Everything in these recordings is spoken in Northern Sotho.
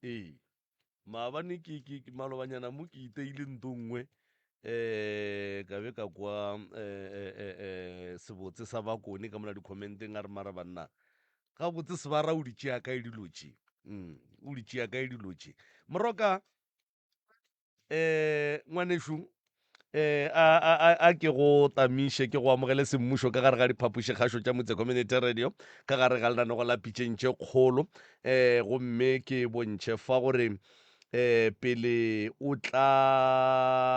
ee maabane ke malobanyana mo ke iteile ntongwe ka be ka kwa sebotse sa bakone ka mola di-commenteng a re mara banna ga botse sebara o di tšea kae dilotše o di tšea kae dilotše moroka ngwanešo a ke go tamiše ke go amogele semmušo ka gare ga diphapošikgašo tša motse community radio ka gare ga lenanego la pitšentše kgolo gomme ke bontšhe fa gore pele o tla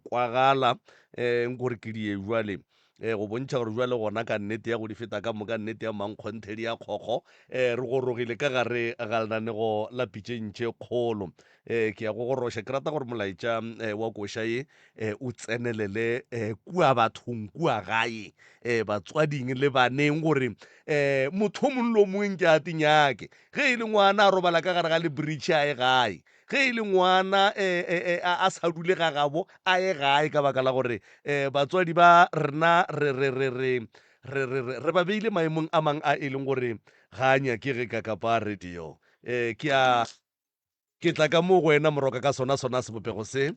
kwagala nkore ke die jwale go bontšha gore jwale gona ka nnete ya go di feta ka moka nnete ya mankgontedi ya kgokgo re gorogile ka gare ga lenanego la pitšentše kgolo ke ya go goroša ke rata gore molaetša wa koša ye o tsenelele kua bathong kua gae batswading le baneng gore motho o mongwe le o mongwe ke atinyake ge e le ngwana a robala ka gare ga lebridge a ye gae ge e le ngwana a sa dule ga gabo a ye gae ka baka la gore batswadi ba rena re ba beile maemong a mang a e leng gore ga a nyakege ka kapa radio ke tla ka mo go wena moroka ka sona sebopego se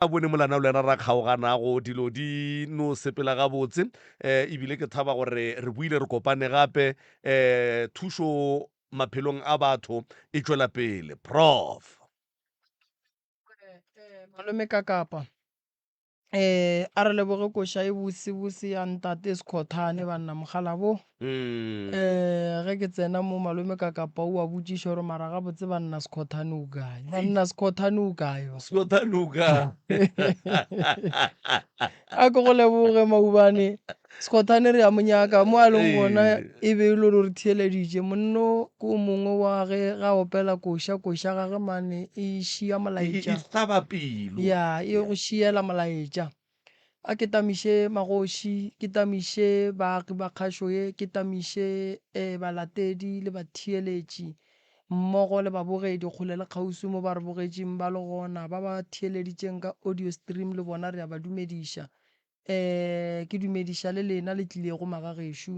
a bone molana o lena ra kgaoganago dilo di no sepela gabotse ebile ke thaba gore re buile re kopane gape thušo maphelong a batho e tšwela pele prof malome ka kapa a re leboge koša e bosebose ya ntate sekgothane banna mogala bo ge ke tsena mo malome ka kapa o a botsiša gore mara gabotse banna sekgothane o kae banna sekgothane o kae skotanuka a ke go leboge maubane Scottane re a monyaka mo a leng gona Ee. e be e le gore re theeleditše monno ke o mongwe wa ge ga opela koša gage mane e šia E molaetša hlaba pelo. ya e go šiela molaetša a ke tamiše magoši ke tamiše baagi ba kgašo ye ke tamiše balatedi le batheeletši mmogo le babogedi kgole le kgausi mo ba re bogetšeng ba le gona ba ba theeleditšeng ka audio stream le bona re a ba dumediša ke dumediša le lena le tlilego magagešo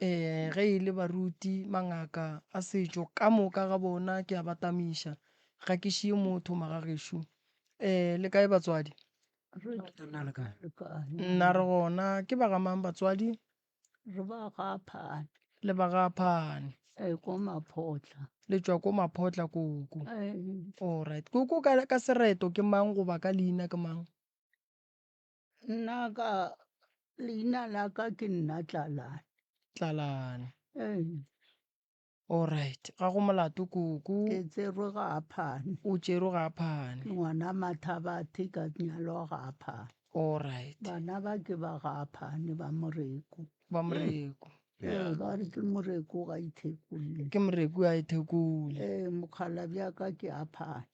ge e le baruti mangaka a setšo ka moka ga bona ke a ba tamiša ga ke šie motho magagešo le kae batswadi nna re gona ke ba gamang batswadi re ba gaphane le ba ga phane ko Maphotla le tšwa ko Maphotla koko alright koko ka sereto ke mang goba ka leina ke mang nna ka leina la ka ke nna Tlalane Tlalane alright ga go molato koko ke tserwe gaphane o tšere ga phane ke ngwana Mathabati ka nyalwa gaphane alright bana ba ke ba gaphane ba Moreko ba moreko ba re ke Moreko ga ithekole ke moreko a ithekole mokgalabja ka ke a phane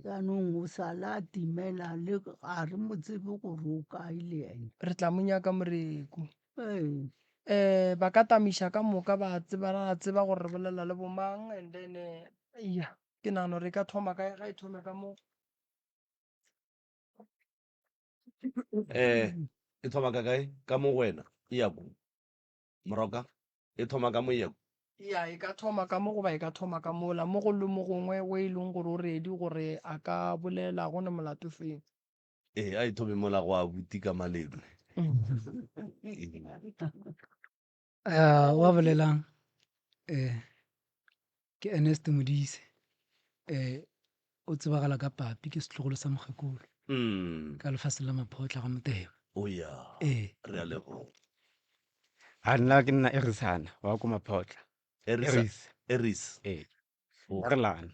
jaanong o sala a timela le ga re mo tsebe gore o kae le ene re tla monyaka moreko ee ba ka tamiša ka moka ba tseba gore re bolela le bomang and then ya ke nagano re ka thoma kae ga e thome ka mo E thoma ka kae ka mo wena e ya ko moroka e thoma ka mo yeo ya e ka thoma ka mo goba e ka thoma ka mola mo go le mo gongwe o e leng gore o ready gore a ka bolela go ne molato feng a e thome mola go a buti ka maleme wa bolelang ke Ernest Modise o tsebagala ka Papi ke setlogolo sa Mokgekolo ka lefase la Maphotla ga Motebo o ya re a lego a nna ke nna Erisana wa ko Maphotla Eris Erlan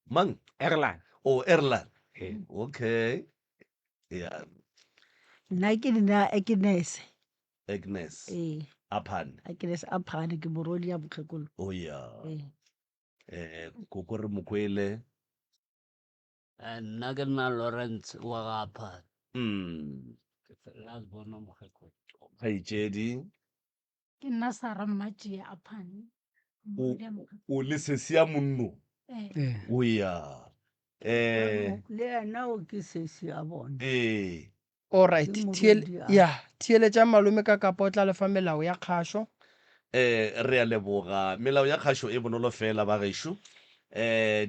mang Erlan Erlan okay ya nna ke nna Agnes Aphane Agnes Aphane ke morodi ya Mokgekolo o ya koko re mokwele nna ke nna Lawrence wa gapha kgaitsedi ke nna Sara Mmatšea Aphane o le sesi ya monno o ya le ena o ke sesi ya bona alright theeletša malome ka kapa o tla lefa melao ya kgašo re a leboga melao ya kgašo e bonolo fela ba gešo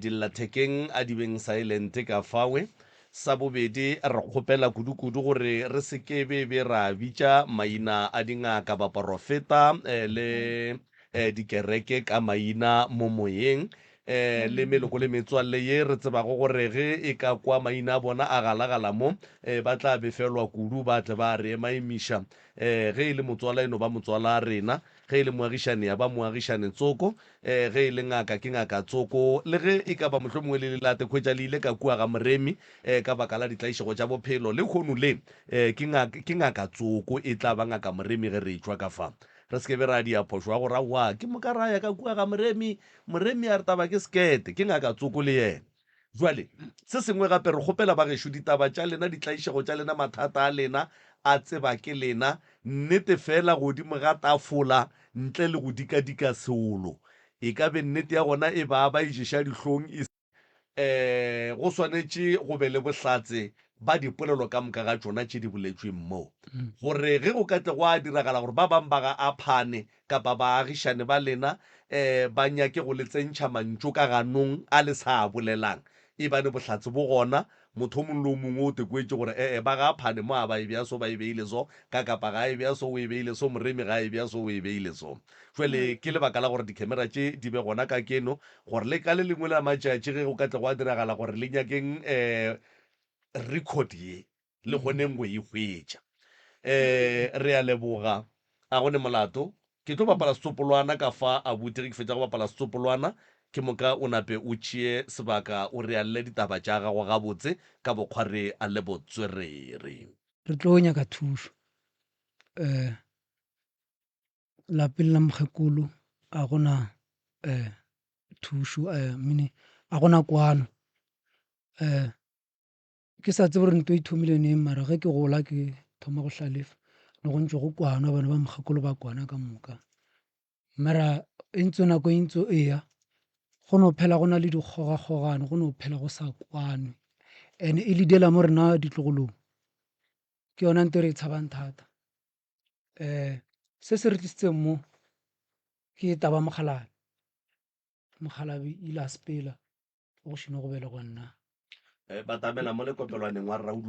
dillathekeng a di beng silent ka fawe sa bobedi re kgopela kudu-kudu gore re se ke be ra bitša maina a dingaka ba profeta le dikereke ka maina mo moyeng le meloko le metswalle ye re tsebago gore ge e ka kwa maina a bona a galagala mo ba tla befelwa kudu ba tle ba re emaimiša ge e le motswala eno ba motswala a rena ge e le moagišane ya ba moagišane tsoko ge e le ngaka ke ngaka tsoko le ge e ka ba mohlho mongwe le lelate kgwetša le ile ka kua ga moremi ka baka la ditlaišego tša bophelo le kgono le ke ngaka tsoko e tla ba ngaka moremi ge re etšwa ka fa re se ke be ra diaphošwa gore aowa ke moka raya ka kua ga moremi a re taba ke sekete ke ngaka tsoko le yena jwale se sengwe gape re kgopela ba gešo ditaba tša lena ditlaišego tša lena mathata a lena a tseba ke lena nnete fela godimo ga tafola ntle le go dika-dika seolo e ka be nnete ya gona e ba iješa dihlong go swanetše go be le bohlatse ba dipolelo ka moka ga tšona tše di boletšweng mo gore ge go katle go a diragala gore ba bang ba ga Aphane kapa baagišane ba lena ba nyake go le tsentšha mantšo ka ganong a le sa bolelang e bane bohlatse bo gona motho mongwe le mongwe o tekwetse gore ba ga Aphane mo a ba e bea so ba e beile so ka kapa ga e bea so o e beile so moremi ga e bea so o e beile so jwale ke lebaka la gore dikhamera tše di be gona ka keno gore le ka le lengwe la matšatši ge go katle go a diragala gore le nyakeng record ye le goneng go e hwetša re a leboga a gone molato ke tlo bapala setsopolwana ka fa a bute ge ke fetša go bapala setsopolwana ke moka o nape o tšee sebaka o re alle ditaba tša gago gabotse ka bokgware a le botswerere re tlo nyaka thušo lapeng la mokgekolo a gona thušo mine a gona kwano ke sa tsebe gore ntho e ithomile neng mara ge ke gola ke thoma go hlalefa le go ntse go kwana bana ba mokgekolo ba kwana ka moka mara e ntse nako e ntse e ya go no phela go na le dikgogakgogano go no phela go sa kwanwe and e le dela mo rena ditlogolong ke yona nte re e tshabang thata se se re tlisitseng mo ke taba mogalabi ile a sepela go šhino go bele go nna batamela mo lekopelwaneng wa rra o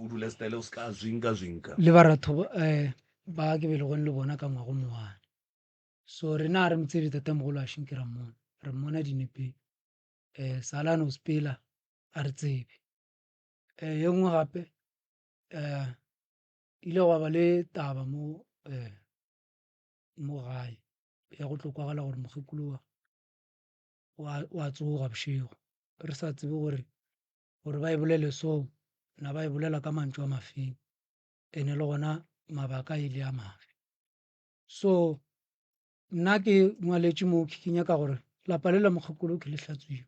dule stele o se ka zwinka le baratho ba ke bele gone le bona ka ngwago moane so rena re mtsebe tatamogolo a shinkira mmona re mmona dinepe salano o sepela a re tsebe ye nngwe gape ile go ba le taba mo gae ya go tlokwagala gore mokgekolo wa tsoga bošego re sa tsebe gore ba e bolele so na ba e bolela ka mantšu a mafeng ene le gona mabaka e le a mafe so nna ke ngwaletše mo ke nyaka gore lapa le la mokgekolo ke le hlatswiwe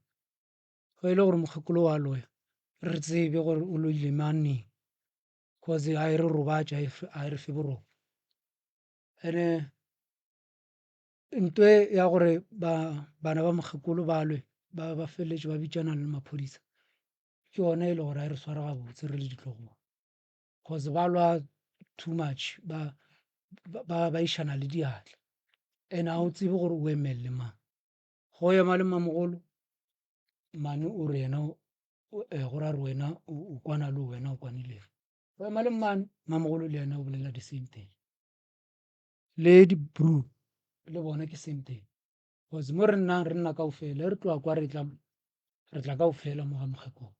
go e le gore mokgekolo wa loya re tsebe gore o loile manneng cause a e re robatša a e re fe boroko ene ntwe ya gore bana ba mokgekolo ba lwe ba feleletše ba bitšana le maphodisa ke yona e le gore a e re swara gabotse re le ditlogong cause ba lwa too much ba išana le diatla and a o tsebe gore o emelele mang go ema le mamogolo mane o re yena go ra re wena o kwana le wena o kwanile go ema le mane mamogolo le yena o bolela the same thing le di-brew le bona ke same thing cause mo re nna kaofela re tloa kwa re tla kaofela mo ga mokgekolo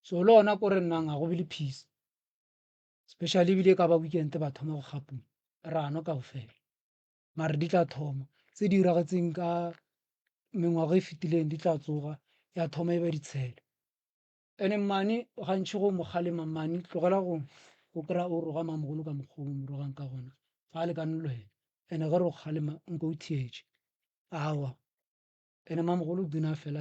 so le ona ko re nnang ga go be le peace especially ebile ka ba weekend ba thoma go gapung re ano kaofela mare di tla thoma tse di iragetseng ka mengwaga e fetileng di tla tsoga ya thoma e ba ditshele ene mane gantši go mogalema mane tlogela go kry-a o roga mamogolo ka mokgwa mo rogang ka gona ga le ka nolwena ene ge re go kgalema nko o thietše awa ene mamogolo o dina fela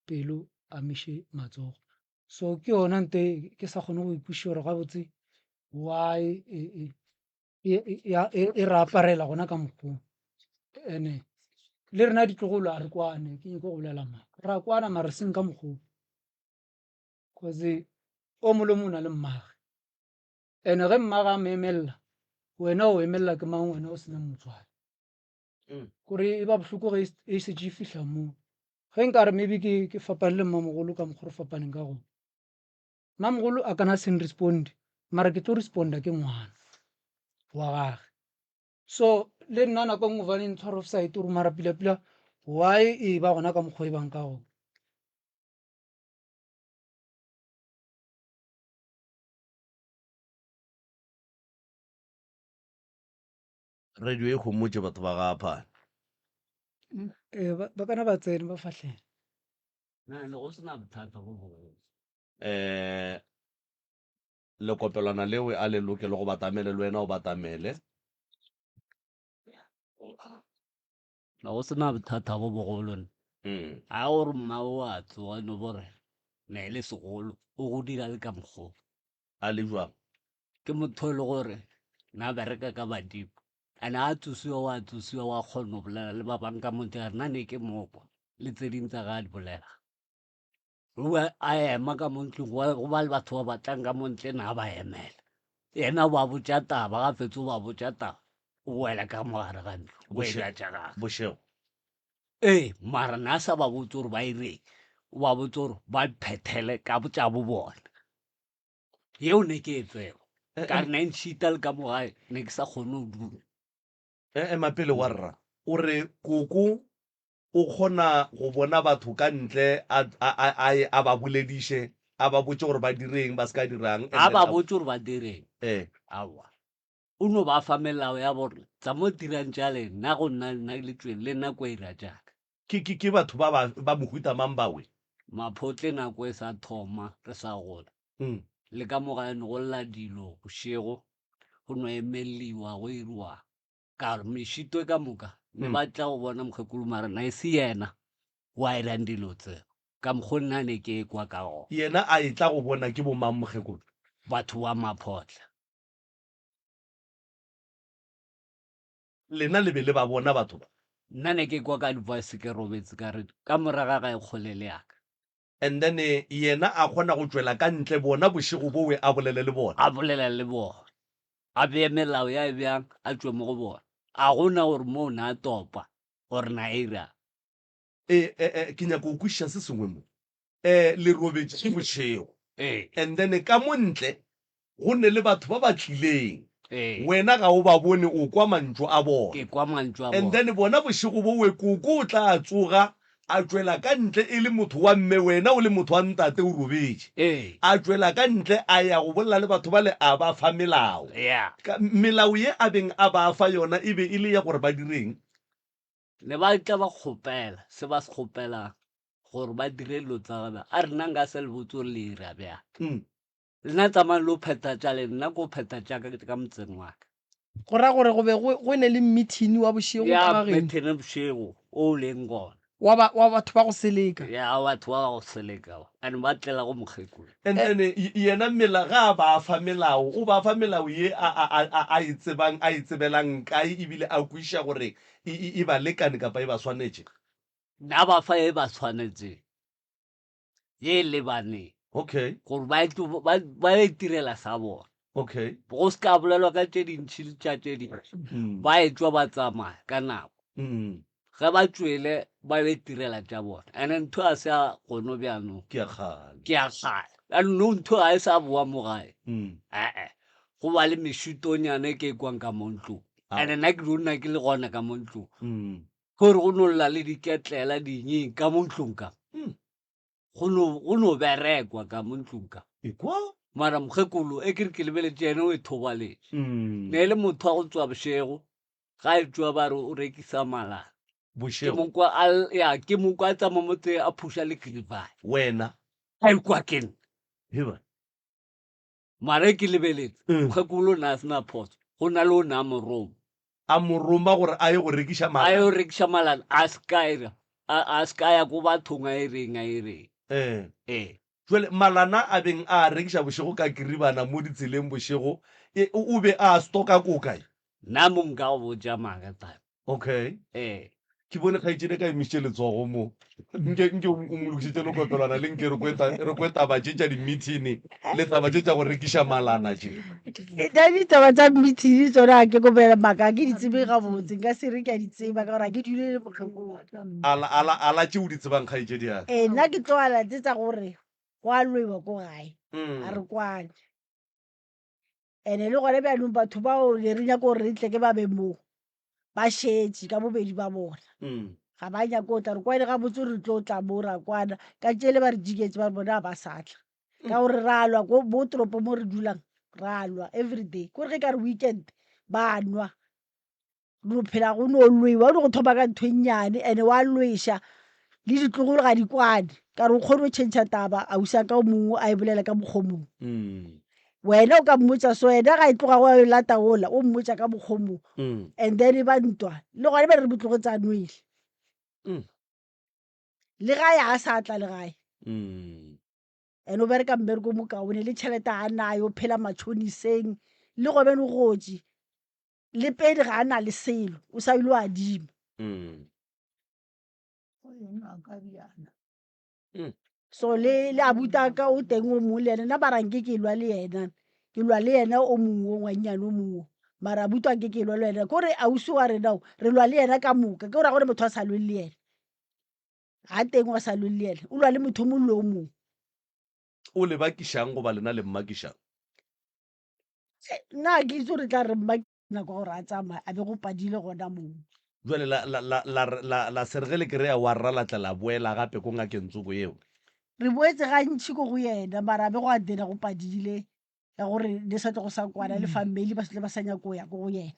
pelo a miše matsogo so ke yona nte ke sa kgone go ikweša gore gabotse why e re aparela gona ka mokgwa ene le rena ditlogolo a re kwane ke nyako go bolela maa ra kwana mare seng ka mokgwa cause o mo le mo na le mmage ene ge mmage a mo emelela wena o emelela ke mang wena o sena motswadi kore e ba bohloko ge e setse e fihla moo ge nkare maybe ke fapane le mmamogolo ka mokgwa re fapaneng ka gona mmamogolo a kana sen responde mara ke tlo responda ke ngwana wa gage so le nna nako ngwe vane ntshwara offside gore mara pila why e ba gona ka mokgwa e bang ka gona radio e kgomotse batho ba gapha ba kana ba tsene ba fatlhela nane go sena bothata bo bogolo lekopelwana leo a le loke le go batamele le wena o batamele na go sena bothata bo bogolo a gore mma o a tsoga no bore na ele segolo o go dira le ka mokgwa a le jwang ke motho le gore na bereka ka badimo ana a tsusiwa wa kgona go bolela le ba bang ka monte a nane ke mokwa le tse ding tsa ga di bolela a ema ka montleng go ba le batho ba batlang ka montle na ba emela yena ba botša taba ga fetse o ba botša taba o wela ka mogare ga ntlo o e tša bošego mara na sa ba botse gore ba ireng o ba botse gore ba phethele ka botša bo bona yeo ne ke e tseba ka re na ntšhita le ka mogae ne ke sa kgone go dula mapele wa rra o re koko o kgona go bona batho ka ntle a ba bolediše a ba botse gore ba direng ba se ka dirang a ba botse gore ba direng awa o no ba fa melao ya bore tsa mo dirang jale nna go nna le tsweng le nako e ira jaaka ke batho ba mohuta mang bawe maphotle nako e sa thoma re sa gola le ka mogaeno go lla dilo bošego go no emeliwa go iriwa ka mešito ka moka ne ba tla go bona mokgekolo mara na e se yena wa irang dilo tseo ka mokgwa nna ne ke kwa ka go yena a e tla go bona ke bo mang mokgekolo batho wa Maphotla lena le be le ba bona batho ba nna ne ke kwa ka di-voice ke robetse ka re ka moraga ga e kgolele yaka and then yena a kgona go tswela ka ntle bona bošego bowe a bolele le bona a bolela le bona a beye melao ya e bjang a tswe mo go bona a gona gore mo na a topa gore na ira ke nyaka go kwešiša se sengwe mo le robetse bošego and then ka mo ntle go ne le batho ba ba tlileng wena ga o ba bone o kwa mantso a bona ke kwa mantso a and bona then bona bošego bowe koko o tla tsoga a tswela ka ntle e le motho wa mme wena o le motho wa ntate o robetse a tswela ka ntle a ya go bolela le batho ba le a ba fa melao melao ye a beng a ba fa yona e be e le ya gore ba direng ne ba tla ba kgopela se ba se kgopelang gore ba dire dilo tsa gabe a rena nka se le botse gore le ira bjang lena tsamaya le o phethatša le nna ko phethatša ka motseng waka go raya gore go be go ne le meeting wa bošego ya ka gageno methene bošego o leng gona wa batho ba go seleka ya batho ba go seleka and ba tlela go mokgekolo and then yena ga a ba fa melao o ba fa melao ye a e tsebang a e tsebelang kae ebile a kweša gore e ba lekane kapa e ba swanetše nna ba fa e ba tshwanetseng ye lebaneng okay gore ba itirela sa bona okay go se ka bolelwa ka tše dintšhi le tša tše dintši ba e tswa ba tsamaya ka nako ge ba tswele ba be tirela tša bona and ntho a se a gono bjanong ke a kgale ke a kgale anno ntho ga e sa boa mo gae ee go ba le mešutonyana e ke e kwang ka mo ntlong and nna ke donna ke le gona ka mo ntlong gore go nolola le diketlela dinyeng ka mo ntlong ka go no berekwa ka mo ntlong ka ekwa mara mokgekolo e kere ke lebeletse ene o e thobaletse ne le motho wa go tswa bošego ga e tswa ba re o rekisa malana ke mokwa a tsama motse a phuša le kribai wena a ekwa ke nna heba mara e ke lebeletse mokgekolo na a sena phoso go na le o ne a moromo a moroma gore a ye go rekiša a ye go rekiša malana a se ka ya ko bathong a e reng jale malana a beng a rekiša bošego ka kiribana mo ditseleng bošego o be a stoka kokae nna mo nka go botja maaka time okay ke bone kgaitsene ka emišitše letsogo mo nke o molokisitše lekopelwana le nke re kwetaba tše tša di-meeting le taba tše tša go rekiša malana tše ditaba tsa meeting tsona ke kopela maaka ke di tsebe gabotse nka se re ke a di tseba ka gore a ke dule le mokgekolo ala tše o di tsebang kgaitše diaka nna ke tloala tse tsa gore go a lwewa ko gae a re kwane ande le gone bjanong batho bao ne re nyako gore re tle ke ba be moo ba šetse ka bobedi ba bona ga ba nyako o tla re kwane ga botse re tlo tla mo ra kwana ka tšele ba re jiketse ba re bona ba satla ka gore ra lwa mo toropo mo re dulang ra lwa everyday kore ge ka re weekend ba nwa no phela go no lwewa o ne go thoma ka ntho e nnyane and wa lweša le ditlogolo ga di kwane ka re o kgone go change taba a usa ka mongwe a e bolela ka mokgomong wena o ka mmotsa so wena ga e tloga go e lata ola o mmotsa ka mokgomong and then ba ntwa le gone ba re botlogo tsa nwele le gae ga sa tla le gae and o bereka mmereko mokaone le tšhelete a nayo o phela matšhoniseng le gobene gotse le pedi ga a na le selo o sa ile o adima so le abuta ka o teng o mongwe le ena nna baranke ke lwa le ena ke lwa le ena o mongwe o ngwannyane o mongwe mara abutwa ke lwa le ena ke gore ausi wa renao re lwa le ena ka moka ke gore gore motho a sa lweng le ena ga teng wa sa lweng le ena o lwa le motho o mongwe le o mongwe o le bakišang goba lena le mmakišang nna ke itse gore tla re mmakina kwa gore a tsamaya a be go padile gona mongwe jale la sergele ke re ya wa rralatlela boela gape ko ngakentsuko eo re boetse gantšhi ko go yena mara a be go a dena go padile ya gore le sa tle go sa kwana le family ba setle ba sa nyako ya ko go yena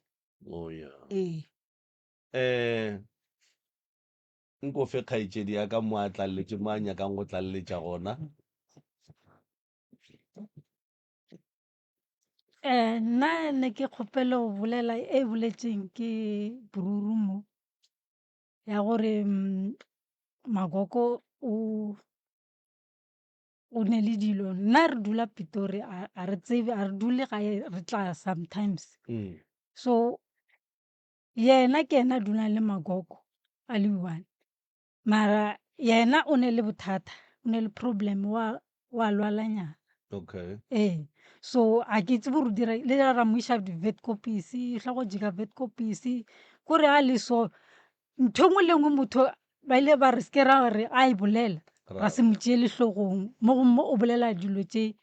nko fe kgaitšedi ya ka mo a tlalletše mo a nyakang go tlalletša gona nna ne ke kgopela go bolela e boletseng ke Bururu mo ya gore Magoko o ne le dilo nna re dula Pitori a re tsebe a re dule gae re tla sometimes so yena ke ena a dulang le Magoko a le one mara yena o ne le bothata o ne le problem wa lwalanyana okay so a ke tsebe gore dira le ra mo isa di-vet copies tla go jeka vet copies kore a le so ntho ngwe le ngwe motho ba ile ba re ske ra re a e bolela ra se mo tšee lehlogong mo o bolela dilo tše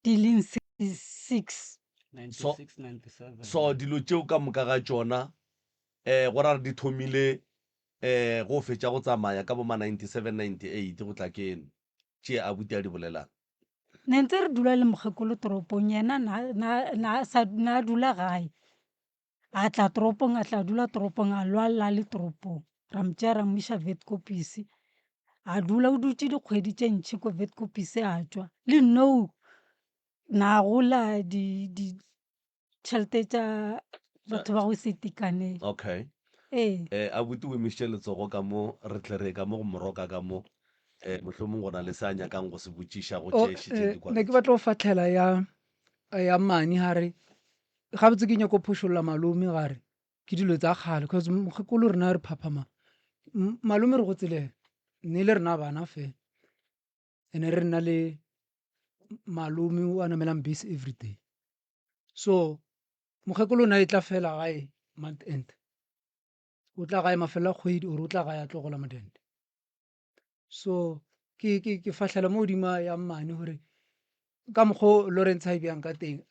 di leng 66 96 97 so dilo tšeo ka moka ga tšona go ra re di thomile go fetša go tsamaya ka boma 97 98 go tla kene tšee abuti a di bolelang ne ntse re dula le mokgekolo toropong yena na dula gae a tla toropong a tla dula toropong a lwala le toropong ra mtšea ra mo isa vet copies a dula o dutse dikgwedi tše ntšhi ko vet copies a tšwa le nou na gola ditšhelete tša batho ba go se itekaneng okay abuti o emišitše letsogo ka mo re tle re ka mo go moroka ka mo mohlomong go na le se a nyakang go se botšiša go tšešitše ne ke batla go fatlhela ya mane gare gabotse ke nyako phošolola malome gare ke dilo tsa kgale cause mokgekolo rena re phaphama malome re go tseleng ne le rena bana fela ene re nna le malome o a namelang base everyday so mokgekolo o na e tla fela gae month end o tla gae mafelo a kgwedi ore o tla gae a tlogola modende so ke fahlela mo godimo ya mmane gore ka mokgwa Lawrence a e bjang ka teng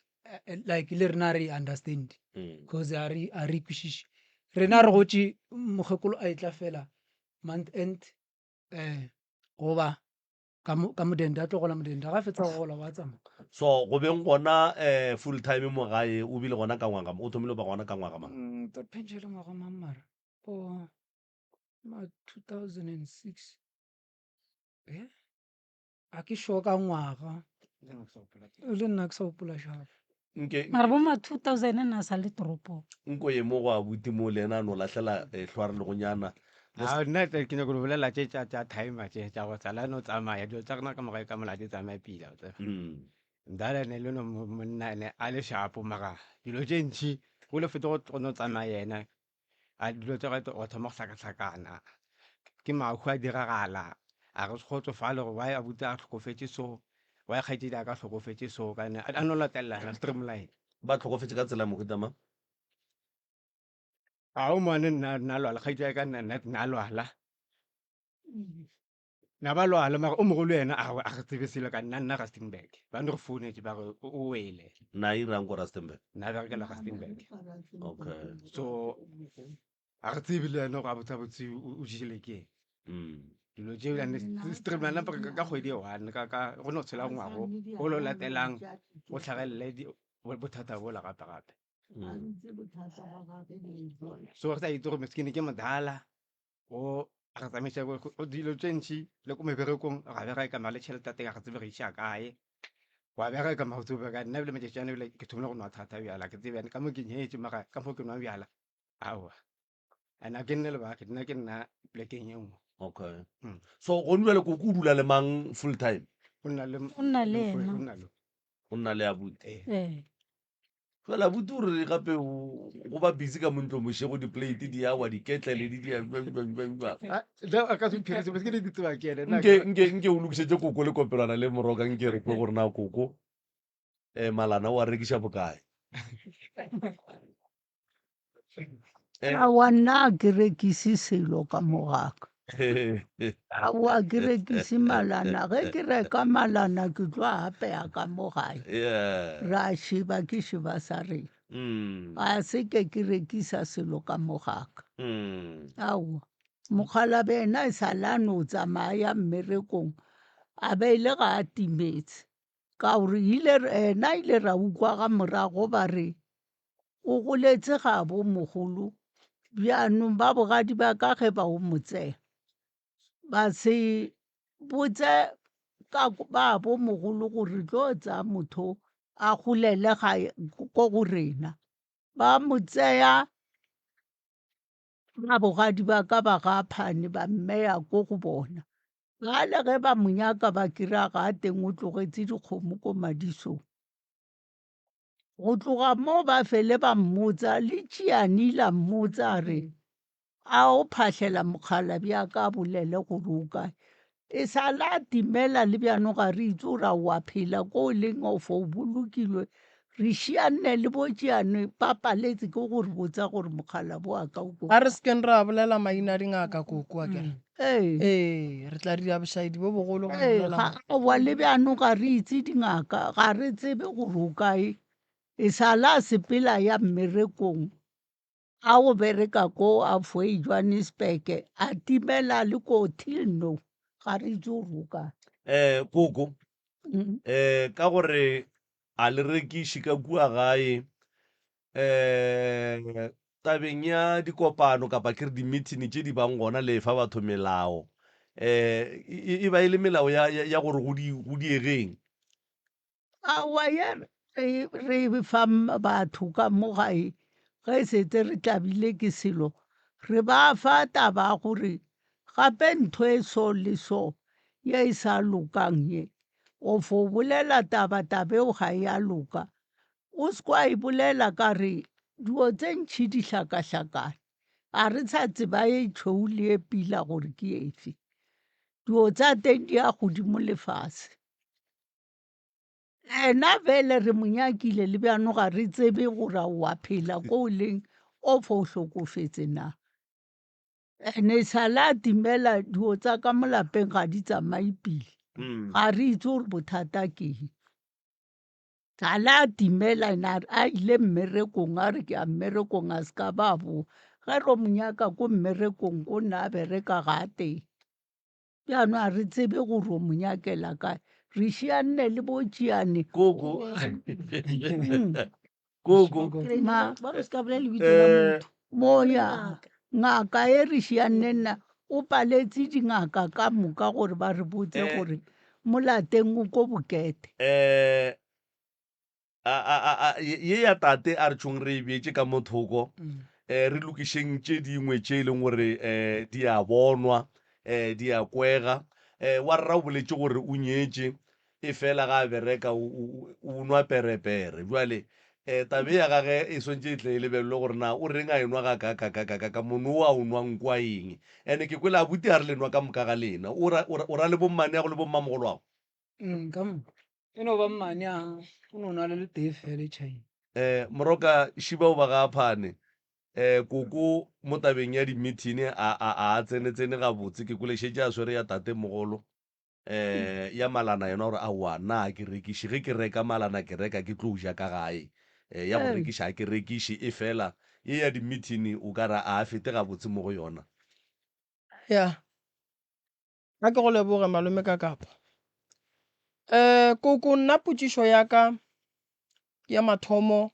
like le rena re understand because a re ikwešiše rena re gotše mokgekolo a e tla fela month end goba ka modende a tlogola modende ga fetsa go gola wa tsamaya so go beng gona full time mo gae o bile gona ka ngwaga o thomile ba gona ka ngwaga mang penšele ngwaga mammara o ma 2006 a ke sure ka ngwaga le nna ke sa gopola šapa mara bo ma 2000 na sa le toropong nko ye mo go abuti mo le ena a no latlhela hlware le go nyana nna ke nyako le bolela tše tša time tše tša go tsala no tsamaya dilo tsa rena ka mogae ka molate tsamaya pila ndala ne le no monna ne a le shapo maga dilo tše ntšhi go le fete go no tsamaya yena a dilo tša gae go thoma go hlakahlakana ke mahu a diragala a re se kgotsofale gore why abuti a tlhokofetse so why kgaetšedi a ka tlhokofetse so kane a no latelelana streamline ba tlhokofetse ka tsela mohuta mang a o mone nna lwala kgaetšedi ya ka nna lwala na ba lwala mara o mogolo yena a re tsebe selo ka nna Rustenburg ba ne re founetse ba re o wele na irang ko Rustenburg nna berekela Rustenburg okay so a re tsebe le yena go a botsabotse o jele ke dilo tšeo streamline ka kgwedi e one go no tshela ngwago o lo latelang o tlhagelele bothata bola gape-gape so re sa itse gore meskene ke modala o re tsamaiša dilo tše ntšhi le ko meberekong ga bereka ka male tšhelete teng ga tsebe re iša kae wa bereka ma go tsebe ka nna bile matšatšane bile ke thomile go nwa thata bjala ke tsebe ka mo ke nyetse mara ka mo ke nwa bjala aowa and a ke nne lebake nna ke nna plekeng e nngwe okay so go nna le ko dula le mang full time o nna le yena o nna le abuti fela abuti o re gape go ba busy ka montlo mošego di-plate di awa diketlele di nke o lokišetse koko le kopelwana le moroka nke re kwe gore na koko malana o a rekiša bokae awa nna a ke rekise selo ka mogaka awa ke rekise malana ge ke reka malana ke tlo apea ka mogae ra šiba ke šiba sa rena a se ke rekisa selo ka mogaka aowa mokgalabe ena e sa la no tsamaya mmerekong a beile ga a timetse ka gore ena ile ra ukwa ga morago ba re o goletse ga bo mogolo bjanong ba bogadi ba ka ge ba o motsea ba se botse ka ba bo mogolo gore tlo tsa motho a golele gae ko go rena ba mo tseya ba bogadi ba ka ba ga phane ba mmeya ko go bona gale ge ba monyaka ba kry-a ga teng o tlogetse dikgomo ko madisong go tloga mo ba fele ba mmotsa le tšeane la mmotsa re a o phahlela mokgalabi a ka bolele gore o kae e sa la timela le bjano ga re itse ora wa phela ko o leng ofo o bolokilwe re šianne le botšeane ba paletse ke gore botsa gore mokgalabo a ka o ko ga re sekeng re a bolela maina a dingaka koko a kere ee re tla dira bošaedi bo bogolo go ee bolela ga wa le bjano ga re itse dingaka ga re tsebe gore o kae e sa la sepela ya mmerekong a o bereka ko a foe Johannesburg a timela le ko Tilno ga re itse gore o kae koko ka gore a le rekiše ka kua gae tabeng ya dikopano kapa ke re di-meeting tše di bang gona le fa batho melao e ba e le melao ya gore go diegeng awa ya re fa batho ka mo gae ge setse re tlabile ke selo re ba fa taba gore gape ntho e so le so ye e sa lokang ye o fo bolela taba-tabeo ga ya loka o se kwa e bolela ka re dio tse ntšhi di hlakahlakane a re sa tseba e tšhou le e pila gore ke efe dio tsa teng di ya godimo lefase ena vele re monyakile le bjano ga re tsebe gore wa phela ko o leng o fo o hlokofetse na ene sa la timela dio tsa ka molapeng ga di tsamaye pele ga re itse gore bothata ke eng sa la timela a ile mmerekong a re ke a mmerekong a se ka ba bo ge ro monyaka ko mmerekong ko nna a bereka ga teng bjano a re tsebe gore o monyakela kae re šianne le botšeane koko moya ngaka e re šianne nna o paletse dingaka ka moka gore ba re botse gore molateng o ko bokete ye ya tate a re tšhong re e beetse ka mothoko re lokišeng tše dingwe tše e leng gore di a bonwa di a kwega wa rra o boletse gore o nyetše e fela ga a bereka o nwa perepere jwale tabe ya gage e swantse e tle e lebelele gore na o reng a enwa ga ka mono o a o nwang kwa eng ande ke kwele abuti a re le nwa ka moka ga lena o ra le bommane ya go le bommamogolo ago kamo e no ba mmane a o no na le tee fele china moroka šiba o ba ga phane koko mo tabeng ya di-meeting a tsene gabotse ke kolešetse a swere ya tate mogolo ya malana yona gore aowa na ke rekiše ge ke reka malana ke reka ke tlo ja ka gae ya go rekiša a ke rekiše e fela ye ya di-meeting o ka ra a fete gabotse mo go yona ya ga ke go leboge malome ka kapa koko nna potšišo ya ka ya mathomo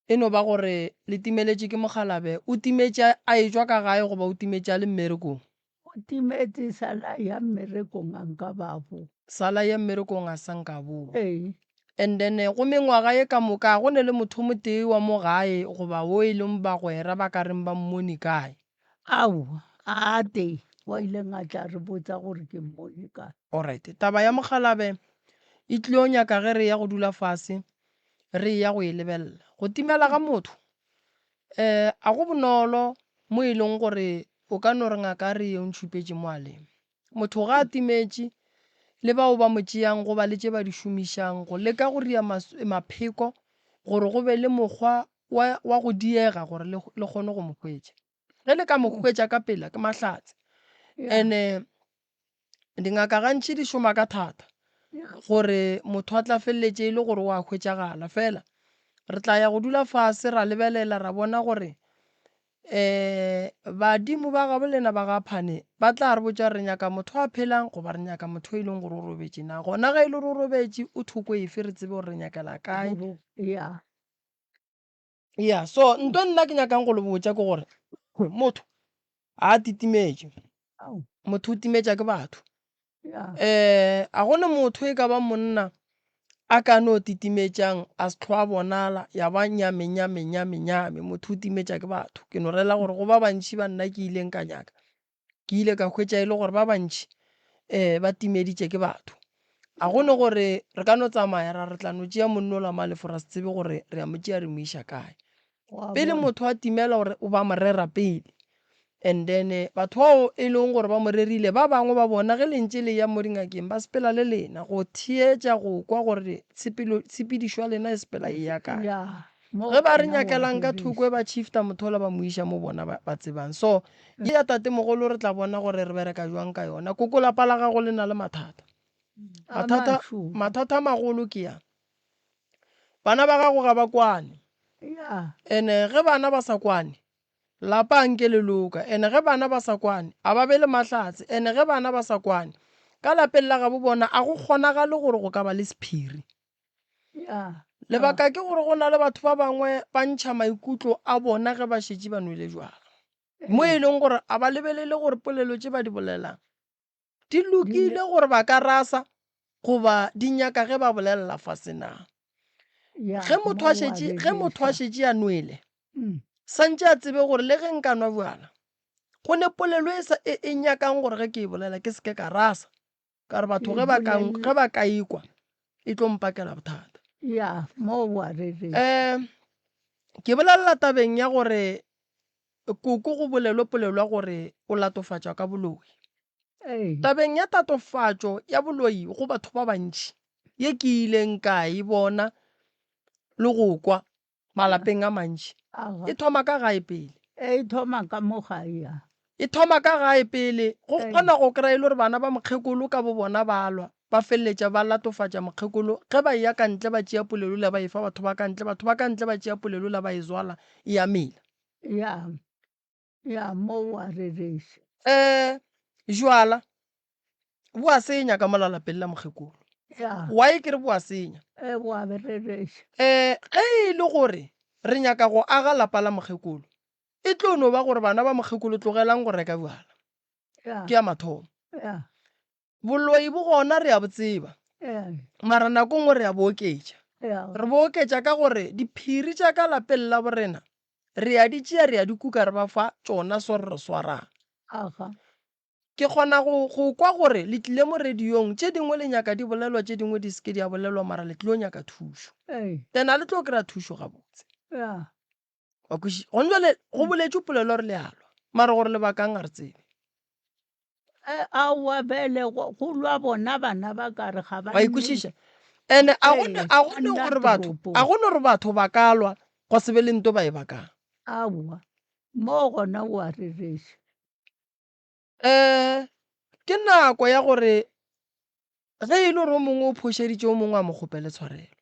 e no ba gore le timeletše ke mogalabe o timetše a e jwa ka gae goba o timetše a le mmerekong o timetse sala ya mmerekong a nka babo sala ya mmerekong a sa nka boo ee and then go mengwaga ye ka moka go ne le motho motee wa mo gae goba wo e leng bagwera ba ka reng ba mmone kae aowa a te wa ileng a tla re botsa gore ke mmone kae alright taba ya mogalabe e tlile o nyaka ge re ya go dula fase re ya go e lebelela go timela ga motho a go bonolo mo e leng gore o ka no re ngaka re ye o ntšhupetše mo a leng motho ga a timetše le bao ba mo tšeang go ba le tše ba di šomišang go leka go ria mapheko gore go be le mokgwa wa go diega gore le kgone go mo hwetša ge le ka mo hwetša ka pela ke mahlatse and dingaka gantši di šoma ka thata gore motho a tla feleletše e le gore o a hwetšagala fela re tla ya go dula fase ra lebelela ra bona gore badimo ba gabo lena ba ga phane ba tla re botša re nyaka motho a phelang goba re nyaka motho e leng gore o robetše na gona ge e le gore o robetše o thoko efe re tsebe gore re nyakela kae ya so nto nna ke nyakang go le botša ke gore motho a titimetše motho o timetša ke batho a gone motho e ka ba monna a ka no titimetšang a se tlhoa bonala ya ba nyame motho o timetša ke batho ke no rela gore go ba bantši ba nna ke ileng ka nyaka ke ile ka hwetša e le gore ba bantši ba timeditše ke batho a gone gore re ka no tsamaya ra re tla no tšea monno la malefo ra se tsebe gore re a mo tšea re mo iša kae pele motho a timela gore o ba morera pele and then batho bao e leng gore ba mo rerile ba bangwe ba bona ge lentše le ya mo dingakeng ba sepela le lena go theetša go kwa gore tshepedišwa lena e sepela e ya kae ge ba re nyakelang ka thoko e ba chifta motho ola ba mo iša mo bona ba tsebang so ke ya tate mogolo re tla bona gore re bereka jwang ka yona koko lapa la gago le na le mathata mathata a magolo ke ya bana ba gago ga ba kwane ene ge bana ba sa kwane lapa nke leloka ene ge bana ba sa kwane a ba be le mahlatse ene ge bana ba sa kwane ka lapeng la gabo bona a go kgonagale gore go ka ba le sephiri lebaka ke gore go na le batho ba bangwe ba ntšha maikutlo a bona ge ba šetše ba nwele jwala mo e leng gore a ba lebelele gore polelo tše ba di bolelang di lokile gore ba ka rasa goba di nyaka ge ba bolelela fase na ge motho a šetše a nwele santše a tsebe gore le ge nka nwa bjala go ne polelo e nyakang gore ge ke e bolela ke seke ka rasa ka re batho ge ba ka ikwa e tlo mpakela bothata ke bolelela tabeng ya gore koko go polelwa gore o latofatšwa ka boloi tabeng ya tatofatšo ya boloi go batho ba bantši ye ke ileng ka e bona le go kwa malapeng a mantši e thoma ka gae pele e thoma ka mo gae e thoma ka gae pele go kgona go kry-e le gore bana ba mokgekolo ka bo bona ba lwa ba feleletša ba latofatša mokgekolo ge ba ya kantle ba tšea polelo la ba e fa batho ba kantle ba tšea polelo la ba e zwala e ya mela mo wa rereša jwala bo a senya ka mola lapeng la mokgekolo wa e ke re bo a senya ge e le gore re nyaka go aga lapa la mokgekolo e tlo no ba gore bana ba mokgekolo tlogelang go reka bjala ke ya mathomo boloi bo gona re a botseba mara nako ngwe re a booketša ka gore diphiri tša ka lapeng la borena re a di tšea re a di kuka re ba fa tšona so re swarang ke kgona go kwa gore le tlile mo radiong tše dingwe le nyaka di bolelwa tše dingwe di seke di a bolelwa mara le tlilo nyaka thušo then a le tlo kry-a thušo gabotse gone jale go boletše polelo re le alwa mara gore lebakang a re tsebe aowa bele go lwa bona bana ba kare ga ba ikwešiša and-e a gone gore batho ba ka lwa go se be le nto ba e bakang aowa mo gona o a rereša ke nako ya gore ge e le gore o mongwe o phošeditše o mongwe a mo kgopele tshwarelo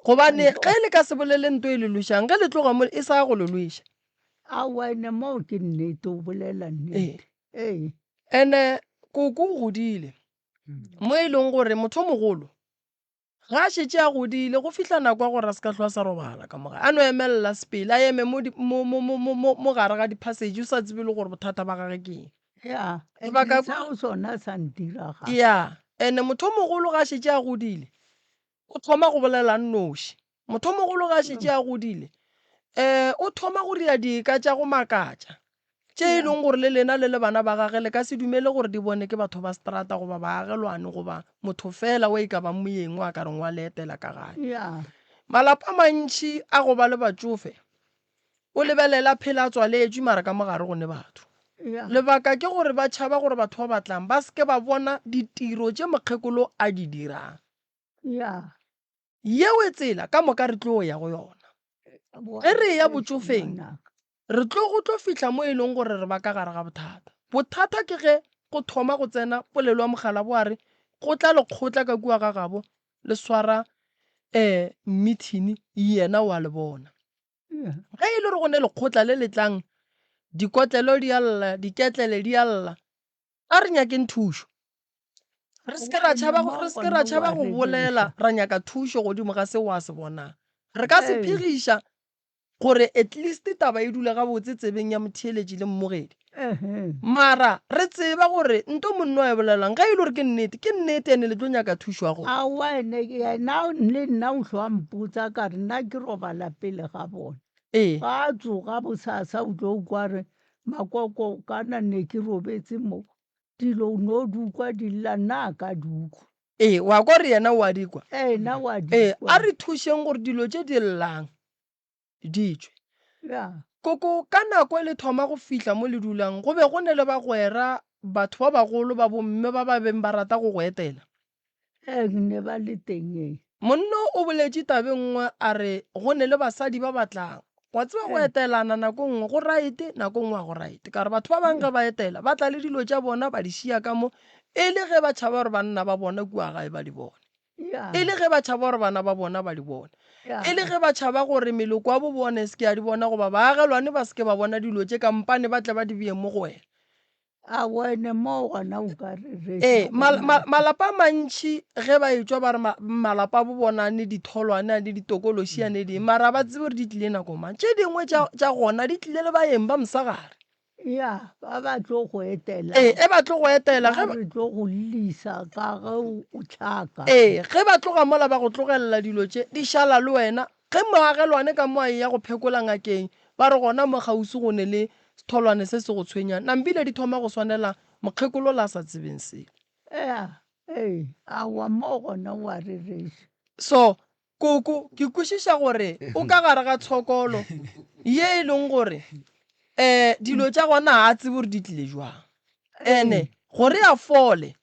gobane ge le ka se bolele nto e lelošang ge le tloga mo e sa go lelweša aowa ene moo ke nnete o bolela nnete and-e koko o godile mo e leng gore motho mogolo ga a šetše a godile go fihla nako ya gore a se ka tlhoa sa robala ka moga a no emelela sepele a eme mo gare ga diphasage o sa tsebe le gore bothata ba gage ke eng sona sa ntiraga and-e motho mogolo ga a šetše a godile o thoma go bolela nnoši motho mogolo ga a šetše a godile o thoma go ria dika tša go makatša tše e leng gore le lena le le bana ba gage le ka se dumele gore di bone ke batho ba strata goba baagelwane goba motho fela o e ka ba moyeng wa ka reng wa leetela ka gae malapa mantši a go ba le batsofe o lebelela phela a tswaletšwe mara ka mogare go ne batho lebaka ke gore ba tšhaba gore batho ba batlang ba seke ba bona ditiro tše mokgekolo a di dirang yeo e tsela ka moka re tlo ya go yona ge re ya botsofeng re go tlo fihla mo e leng gore re ba ka gare ga bothata ke ge go thoma go tsena polelo ya mogala bo a re go tla lekgotla ka kua ga gabo le swara meeting yena wa le bona ge e le gore go ne lekgotla le letlang dikotlelo di alla diketlele di alla a re nyakeng thušo re seke ra tšhaba go bolela ra nyaka thušo godimo ga se wa se bonang re ka se phigiša gore at least taba e dule gabotse tsebeng ya motheeletši le mmogedi mara re tseba gore nto monno wa e bolelang ga e le gore ke nnete ene le tlo nyaka thuso ya gore awane yena le nna o tlo mpotsa ka re nna ke robala pele ga bona ee ga a tsoga bosasa o tlo kwa re makoko kana ne ke robetse mo dilo no dukwa di lla nna ka dukwa ee wa kwa re yena wa dikwa nna wa ee dikwa a re thušeng gore dilo tše di llang ditswe ya koko ka nako e le thoma go fihla mo le dulang go be go ne le bagwera batho ba bagolo ba bomme ba ba beng ba rata go go etela ne ba le teng monno o boletše tabe nngwe a re go ne le basadi ba batlang wa tseba go etelana nako nngwe go raete nako nngwe a go raete ka re batho ba bangwe ge ba etela ba tla le dilo tša bona ba di šia ka mo e le ge ba tšhaba gore banna ba bona kua gae ba di bone e le ge ba tšhaba gore bana ba bona ba di bone e le ge ba tšhaba gore meloko a bo bone se ke ya di bona goba baagelwane ba se ke ba bona dilo tše kampane ba tle ba di bee mo go wena a wene mo gona o ka ee malapa a mantšhi ge ba etswa ba re malapa a bo bonane ditholwane a le ditokološi ane ding mara ba tsebe gore di tlile nako mang tše dingwe tša gona di tlile le baeng ba mosagare ya ba tlo go etela ee e ba tlo go etela re tlo go lisa ka ge o tlhaka ee ge ba tloga mola ba go tlogelela dilo tše di šala le wena ge moagelwane ka mo a ya go phekola ngakeng ba re gona mo gausi go ne le setholwane se se go tshwenyang nampile di thoma go swanela mokgekolo la a sa tsebeng seo awa mo gona wa rereša so koko ke kwešiša gore o ka gare ga tshokolo ye e leng gore dilo tša gona a tsebe gore di tlile jwang ene gore a fole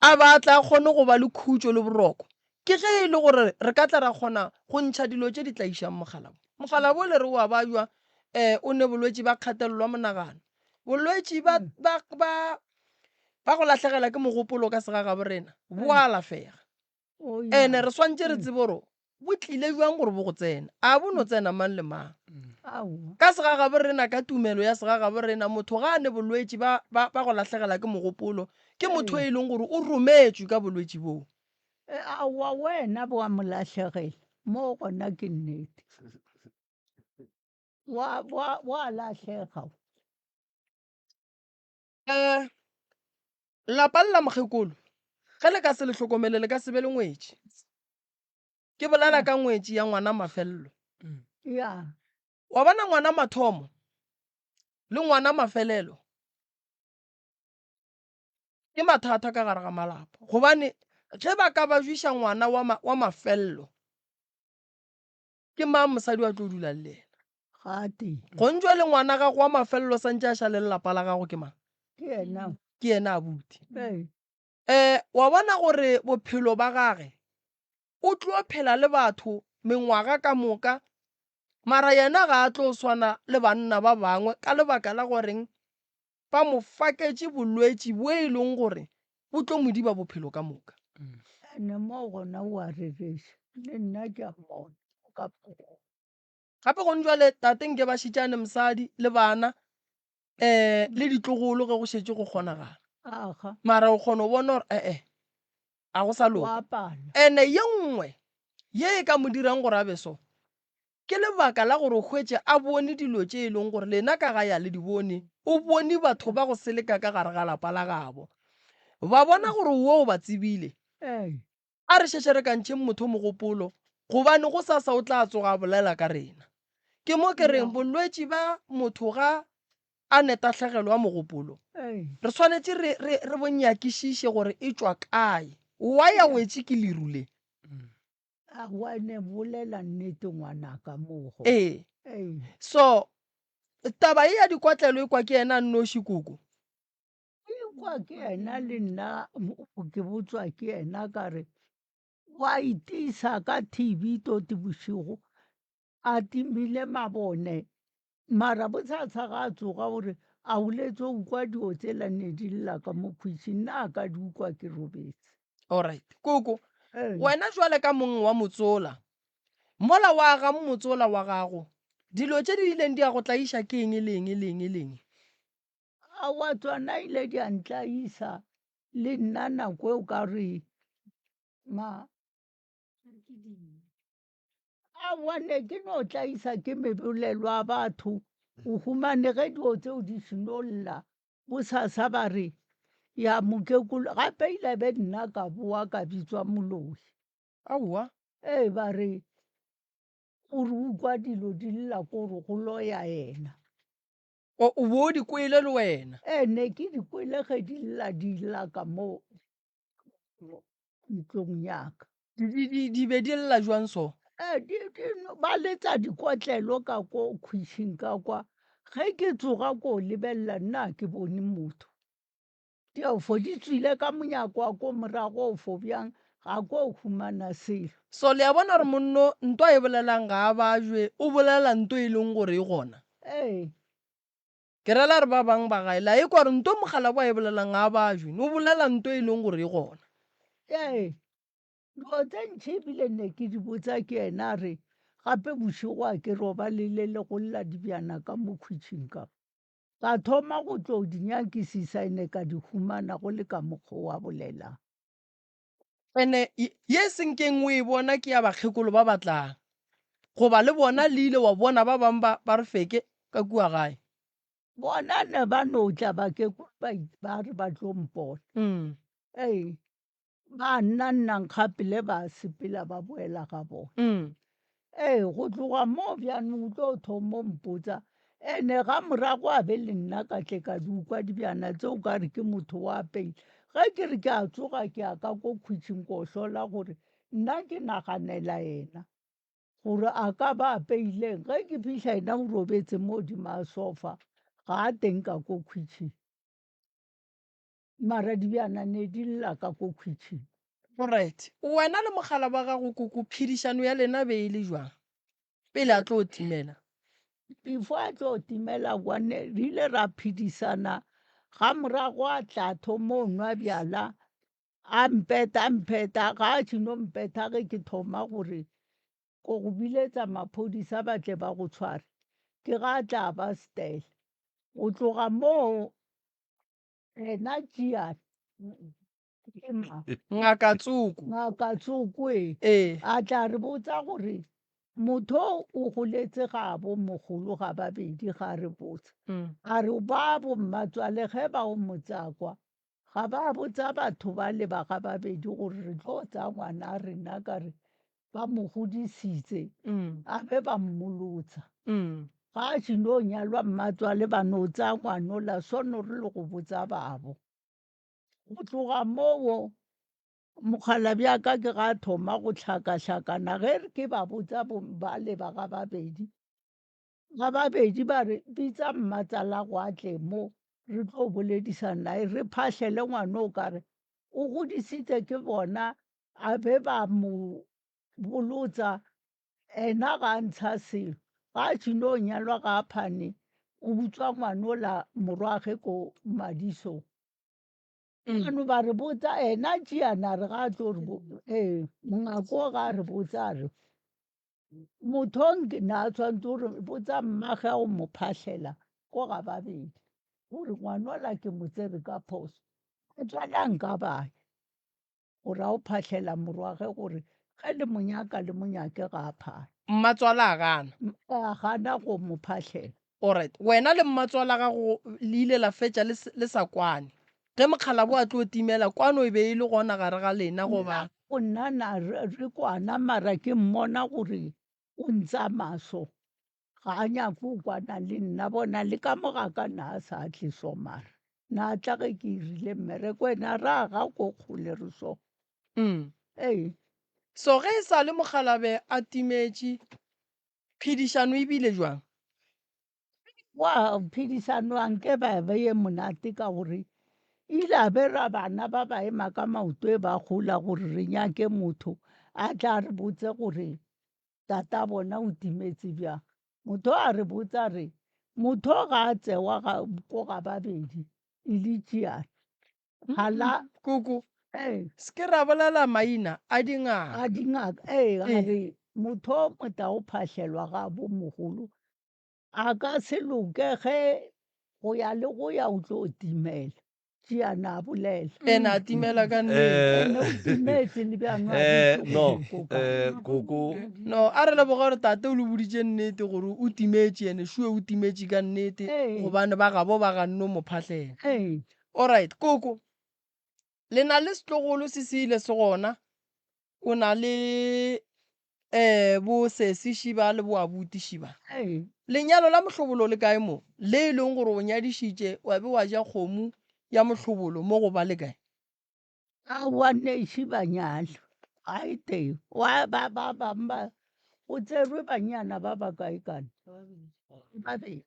a batla a kgone go ba le khutšo le boroko ke ge e le gore re ka tla ra kgona go ntšha dilo tše di tla išang mogala bo le re wa ba jwa o ne bolwetši ba kgatelelwa monagano bolwetši ba go latlhegela ke mogopolo ka segaga borena bo a lafega ene re swantše re tsebe gore bo tlile jwang gore bo go tsena a bo no tsena mang le mang ka segaga borena ka tumelo ya segaga borena motho ga a ne bolwetši ba go latlhegela ke mogopolo ke motho e leng gore o rometswe ka bolwetši boo awa wena bo a mo latlhegela mo gona ke nnete wa latlhega lapa lla mokgekolo ge le ka se le tlhokomele le ka se be le ngwetši ke bolela ka ngwetši ya ngwana mafelelo ya wa bona ngwana mathomo le ngwana mafelelo ke mathata ka gare ga malapa gobane ge ba ka ba jwiša ngwana wa mafelelo ke mang mosadi wa tlo dula le ena gate go ntšwa le ngwana gago wa mafelelo sa ntše a ša le lelapa la gago ke mang ke ena abuti wa bona gore bophelo ba gage o tlo phela le batho mengwaga ka moka mara yena ga a tlo swana le banna ba bangwe ka lebaka la goreng ba mo faketše bolwetši bo e leng gore bo tlo modiba bophelo ka moka ne mo gona wa rereša le nna ke a mmona ka gape go ntšwa le tateng ke ba šitšane mosadi le bana le ditlogolo ge go šetše go kgonagala mara o kgona go bona gore a go sa loka ene ye nngwe ye e ka mo dirang gore a be so ke lebaka la gore o hwetše a bone dilo tše e leng gore lena ka ga ya le di bone o bone batho ba go seleka ka gare ga lapa la gabo ba bona gore wo o ba tsebile a re šešhe re kantšheng motho mogopolo gobane go sasa o tla tsoga a bolela ka rena ke mo ke reng bolwetši ba motho ga a netatlhegelo wa mogopolo re tshwanetse re bonyakišiše gore e tšwa kae wa ya wetše ke lerule wane bolela nnete ngwanaka mogo so taba e ya dikwatlelo e kwa ke yena nnoši koko kwa ke yena le nna ke botswa ke yena ka re wa itisa ka tv toti bošigo a timile mabone mara botsatsa ga a tsoga gore a oletse o kwa dio tsela ne di lla ka mo khwitšhing nna a ka di ukwa ke robetse alright koko wena jwale ka mongwe wa motsola mola wa ga motsola wa gago dilo tše di ileng di a go tlaiša ke eng leng a wa tswana ile di a ntlaisa le nna nako eo ka re a wane ke no tlaisa ke mebolelo a batho o humane ge dio tseo di senolla bosasa ba re ya mokekolo gape ile be nna ka boa ka bitswa moloi aowa ba re o re utlwa dilo di lla ko re go loya ena o bo di kwele le wena ne ke di kwele ge di lla ka mo ntlong yaka di be di lla jwang so ba letsa dikotlelo ka ko khwitšhing ka kwa ge ke tsoga ko lebelela nna ke bone motho diofo di tswile ka monyako wa ko morago ofo bjang ga ko humana selo so le ya bona gore monno nto a e bolelang ga a bajwe o bolela nto e leng gore e gona ke rela re ba bangwe ba gaela e kwa re nto mogala bo a e bolelang ga a bajwe ne o bolela nto e leng gore e gona dilo tse ntšhi ebile ne ke di botsa ke ena re gape bošego a ke roba le go lla dibjana ka mo khwitšhing ka thoma go tlo di nyakisisa ene ka di humana go le ka mokgwa wa bolelang ene ye senkeng o e bona ke ya bakgekolo ba batlang goba le bona le ile wa bona ba bangwe ba re feke ka kua gae bona ne ba no tla bakekolo ba re ba tlo mpona ba nna nkgapele ba sepela ba boela ga bona go tloga mo bjanong o tlo thomo mpotsa ene ga morago a be le nna ka tle ka di ukwa dibjana tseo ka re ke motho wa peile ge ke re ke a tsoga ke ya ka ko khwitšhing ko hlola gore nna ke naganela ena gore a ka ba apeileng ge ke phitlha ena o robetse mo dima sofa ga a teng ka ko khwitšhing mara dibjana ne di lla ka ko khwitšhing alright wena le mogala wa gago koko phedišano ya lena be e le jwang pele a tlo o timela before a tlo timela bone re ile ra phedisana ga morago a tla thomo nwa bjala a mpheta ga a tšhino mpeta ge ke thoma gore ko go biletsa maphodisa ba tle ba go tshware ke ga a tla ba stela go tloga moo ena Tšhiane ngaka tsoko ee a tla re botsa gore motho o goletse ga bo mogolo ga babedi ga re botsa a re ba bo mmatswale ge ba o motsakwa ga ba botsa batho ba le ba ga babedi gore re tlo tsa ngwana a rena ka re ba mo godisitse a be ba mmolotsa ga a tšhino nyalwa mmatswale ba no tsa ngwanola sono re le go botsa babo go tloga moo mogala bjaka ke ga thoma go hlakahlakana ge re ke ba botsa ba le ba ga babedi ba re bitsa mmatsala go atle mo re tlo boledisana re phahlele ngwana o ka re o godisitse ke bona a be ba mo bolotsa ena ga ntsha selo ga a tšhino nyalwa ga phane o butswa ngwanola morwage ko madisong ano ba re botsa ena Tšhiana re ga a tlo re mongako ga a re botsa re mothong na a tshwanetse gore botsa mmage o mo phahlela ko ga babedi gore ngwanola ke mo tsebe ka phoso a tswalang ka bae gore a o phahlela morwage gore ge le monyaka le monyake ga a phane mmatswala a gana a gana go mo phahlela alright wena le mmatswala gago le ile la fetša le sa kwane ge mokgala bo a tlo timela kwano e be e le gona gare ga lena goba go nnana re kwana mara ke mmona gore o ntsa maso ga a nyake o kwana le nna bona le ka mogaka na a sa tle so mara na tla ge ke irile mmereko ena ra ga ko kgole re so so ge e sa le mogalabe a timetše phedišano e bile jwang wa phedisano anke ba be ye monate ka gore ile a be ra bana ba ba ema ka maoto e ba gola gore re nyake motho a tla re botse gore tata bona o timetse bjang motho a re botsa re motho ga a tsewa ko ga babedi e le Tšhiane hala koko se ke ra bolela maina a dingaka a dingaka ga re motho mota o phahlelwa ga bo mogolo a ka se loke ge go ya le go ya o tlo timela Tšiana a bolela. ene a timela ka nnete Ene o timetse le bjang a no botse koko no a re leboga gore tate o le boditše nnete gore o timetše ene sue o timetše ka nnete Ee. gobane ba gabo ba ganne mo phatlhela Ee. alright koko le na le setlogolo se se ile se gona o na le bo sesi šiba le bo abuti šiba Ee. lenyalo la mohlobolo le kae mo le e leng gore o nyadišitše wa be wa ja kgomo ya mohlobolo mo go ba le kae A wa neiši banyalo ga e teng wa ba bangwe ba go tserwe banyana ba ba kae kana babedi.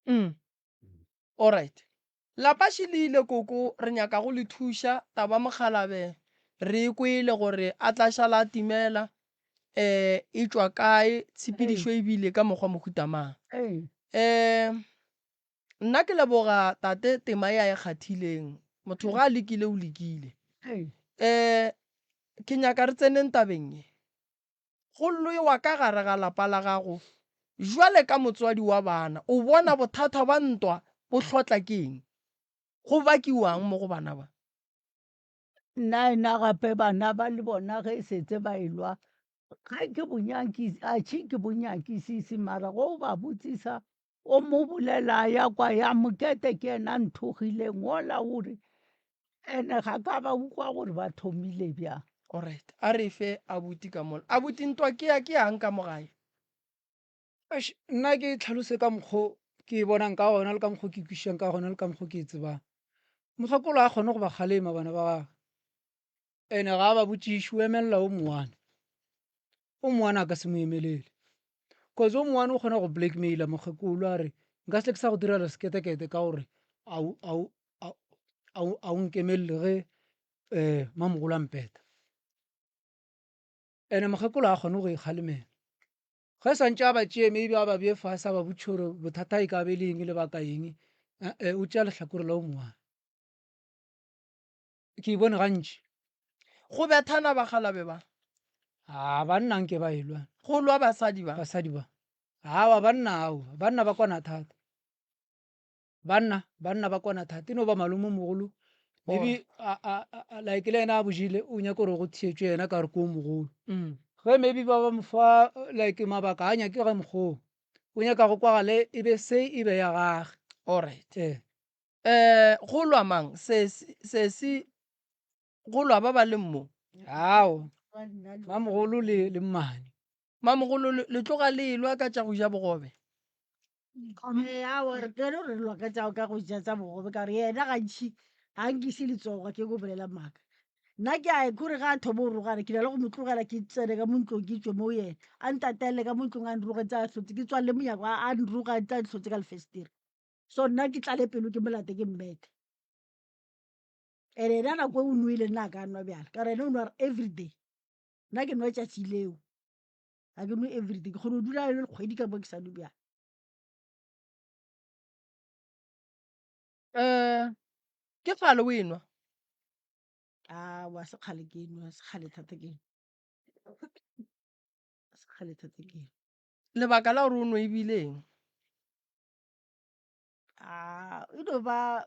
Ee. alright lapaši le ile koko re nyaka go le thuša taba mokgalabe re kwele gore a tla šala a timela e tšwa kae tshepedišo ebile ka mokgwa mohutamang Ee. nna ke leboga tate tema ya e kgathileng motho ga a lekile o lekile Ee. ke nyaka re tseneng tabeng e go lwewa ka gare ga lapa la gago jwale ka motswadi wa bana o bona bothata ba ntwa bo hlotla keng go bakiwang mo go bana ba Nna gape bana ba le bona ge setse ba elwa ga ke bonyakisi a tšhi ke bonyakisisi mara go ba botsisa o mo bolela ya kwa ya mokete ke ena nthogileng ngola gore ene ga ka ba ukwa gore ba thomile bjang. alright a re fe abuti ka mola abuti ntwa ke yang ka mo gae nna ke tlhalose ka mokgwa ke e bonang ka gona le ka mokgwa ke kwišang ka gona le ka mokgwa ke e tsebang mokgekolo a kgone go ba kgalema bana ba gagwe ene ga ba botšiši o emelela o moana a ka se mo emelele cause o moane o kgona go blackmaila mokgekolo a re nka se le ke sa go direla seketekete ka gore a o nkemelele ge mamogolo a mpeta ene mokgekolo a kgone go ikgalemela ge santse a ba tšee maybe a ba bee fase a ba botše gore bothata e ka be le eng le baka eng o tšea lehlakore la o moane ke e bone gantši go bethana bagalabe ba a banna nke ba elwa go lwa basadi ba basadi ba awa banna ba kwana thata banna ba kwana thata e no ba malome mogolo maybe like le ena a bojile o nyaka gore go thietšwe yena ka re ko o mogolo ge maybe ba mofa like mabaka a nyake ge mokgoo o nyaka go kwagale e be se e be ya gage alright go lwa mang sesi go lwa ba ba leng mo ao mamogolo le mmane mamogolo le tloga le lwa ka tša go ja bogobe awa re kene re lwa ka tšao ka go ja tša bogobe ka re yena gantšhi ga nkise letsoga ke go bolela maaka nna ke a kore ga a thobo o rogane ke na le go mo tlogela ke tsene ka mo ntlong ke tswe mo yena a ntatelele ka mo ntlong a nrogetse a tlhotse ke tswalele monyako a nroga tsa tlhotse ka lefestere so nna ke tlale pelo ke molate ke mmete and ena nako e o nwele nna a ka nwa bjala ka re ene o nwa everyday nna ke nwa tšatši leo ga ke nwe everyday ke kgone go dula le kgwedi ka mo ke sa nwe bjala ke fale o e nwa wa sekgale ke nwa sekgale thata ke sekgale thata ke lebaka la gore o nwa ebileng e no ba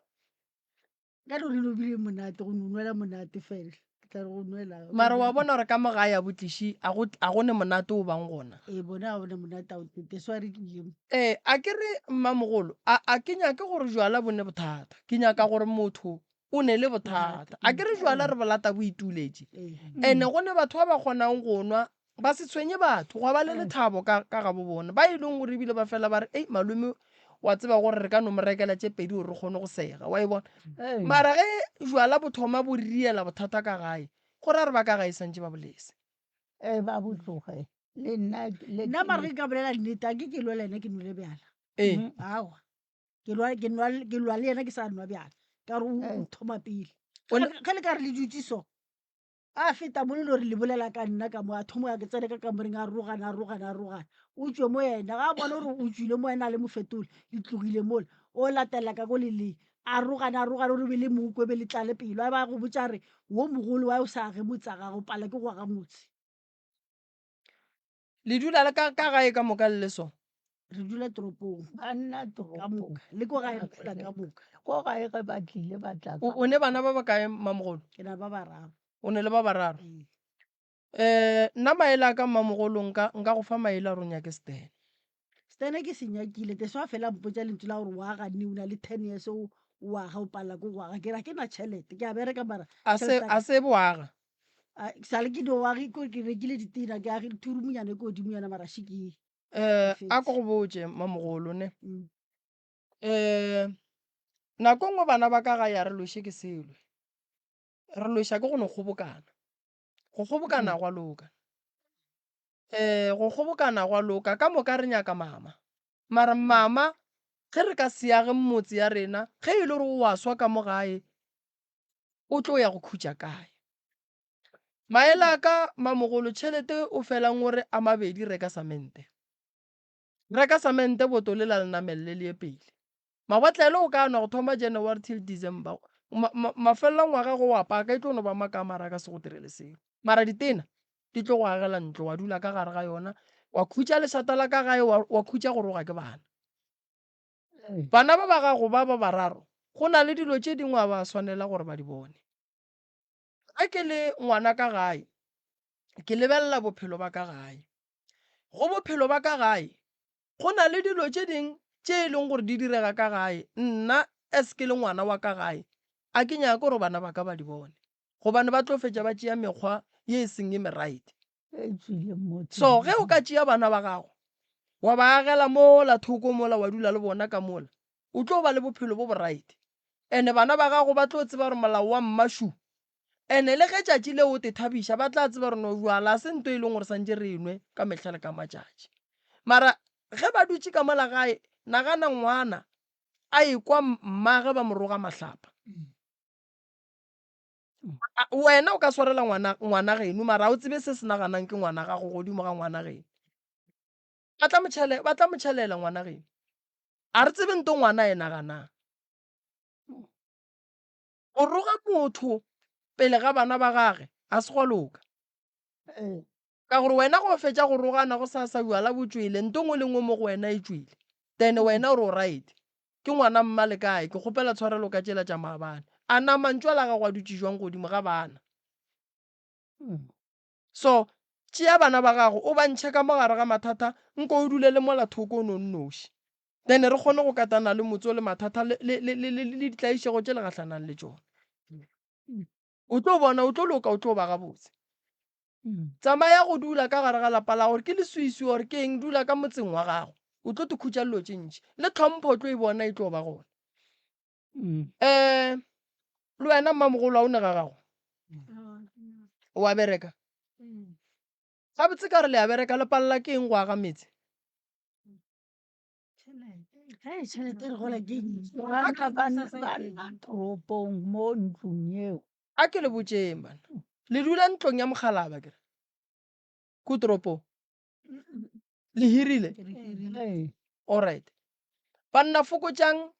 ka no re nobile monate go nwela monate fela ke tla re go nwela mara wa bona gore ka mogae ya botliši a go ne monate o bang gona bone a bone monate a o tete sware ke emo a ke re mmamogolo a ke nyake gore jwala bone bothata ke nyaka gore motho o ne le bothata a ke re jwala re bolata bo ituletše ene go ne batho ba ba kgonang go nwa ba se tshwenye batho go ba le lethabo ka ga bo bona ba e leng gore ebile ba fela ba re ei malome wa tseba gore re ka no mo rekela tše pedi gore re kgone go sega wa e bona mara ge jwala bothoma bo riela bothata ka gae gore a re ba ka gae santse ba bolese ba botloge le nna mare ke ka bolela nnete a ke lwa le ena ke nwele bjala awa ke lwa le ena ke sa nwa bjala ka re o thoma pele ge le ka re le dutse so a feta mo le no re le bolela ka nna ka mo a thomo ya ke tsene ka kamoreng a rogana o tswe mo yena ga a bona gore o tswile mo ena le mofetole le tlogile mole o latelela ka ko leleng a rogana o re be le mooko be le tlale pelo a ba go botsa re wo mogolo wa o sa ge motsa gago pala ke go ga motse le dula le ka gae ka moka le le so re dula toropong ba nna ka toropong moka le ko gae re phela ka moka ko gae ge ba tlile ba tla ka O ne bana ba ba kae Mmamogolo? ke na ba bararo O ne le ba bararo. Ee. Nna maele a ka Mmamogolo nka go fa maele a ronya ke Stene. Stene ke senyakile te swa fela mpotsa lentswe la gore wa ga nne o na le 10 years o wa ga o palela ko gwaga ke ra ke na tšhelete ke a bereka mara A se boaga. sale ke diwagi ko ke rekile ditena ke agi thurumunyana e ko godimonyana mara shike A ko go botse Mmamogolo ne. Nako nngwe bana ba ka ga ya re loše ke selwe. Re loša ke go no kgobokana. Go kgobokana gwa loka. Go kgobokana gwa loka ka moka re nyaka mama. Mara mama ge re ka siage mmotse ya rena ge e le gore o a swa ka mo gae o tlo ya go khutša kae. Maele a ka Mmamogolo tšhelete o felang gore a mabedi reka samente. Reka samente botole la lenamelle le ye pele. Mabotlelo o ka nwa go thoma January till December. Mafelelo ngwaga go wa paka e tlo no ba makamara ka se go direle seo. Mara ditena di tlo go agela ntlo wa dula ka gare ga yona wa khutša lešata la ka gae wa khutša go roga ke bana. Bana ba ba gago ba ba bararo go na le dilo tše dingwe a ba swanela gore ba di bone. Ga ke le ngwana ka gae ke lebelela bophelo ba ka gae. Go bophelo ba ka gae go na le dilo tše ding tše e leng gore di direga ka gae nna as ke le ngwana wa ka gae a ke nyaka gore bana ba ka ba di bone gobane ba tlo fetša ba tšea mekgwa ye e seng e right. So ge o ka tšea bana ba gago wa ba agela mola thoko mola wa dula le bona ka mola o tlo ba le bophelo bo bo right. Ene bana ba gago ba tlo tseba gore molao wa mmashu ene le ge tšatši le o te thabiša ba tla tseba gore no jwala se nto e leng gore santše re enwe ka mehla le ka matšatši. Mara ge ba dutše ka mola gae nagana ngwana a ekwa mmage ba moroga mahlapa. Wena o ka swarela ngwana geno mara o tsebe se se naganang ke ngwana gago godimo ga ngwana geno. Ba tla mo tšhelela ngwana geno. A re tsebe nto ngwana e naganang. O roga motho pele ga bana ba gage a se gwa loka. Ka gore wena go fetša go rogana go sa jwala bo tšwele nto ngwe le ngwe mo go wena e tšwele. Then wena o re o right. Ke ngwana mma le kae ke kgopela tshwarelo ka tšela tša maabane. A na mantšu a la ga gwa dutše jwang godimo ga bana. So tšea bana ba gago o bantšhe ka mogare ga mathata nko o dule le mola thoko o no nnoši. Then re kgone go katana le motse o le mathata le ditlaišego tše le gatlhanang le tšone. O tlo bona o tlo loka o tlo ba gabotse. Tsamaya go dula ka gare ga lapa la gore ke leswiswi gore ke eng dula ka motseng wa gago o tlo te khutša dilo tše ntši le tlhompho o tlo e bona e tlo ba gona. Le wena Mmamogolo a o ne ga gago o a bereka gabotse ka re le a bereka le palela ke eng go aga metse. tšhelete re gola ke bana ba nna toropong mo ntlong eo. A ke le botšeng bana le dula ntlong ya Mokgalaba kere ko toropong le hirile. Alright banna fokotšang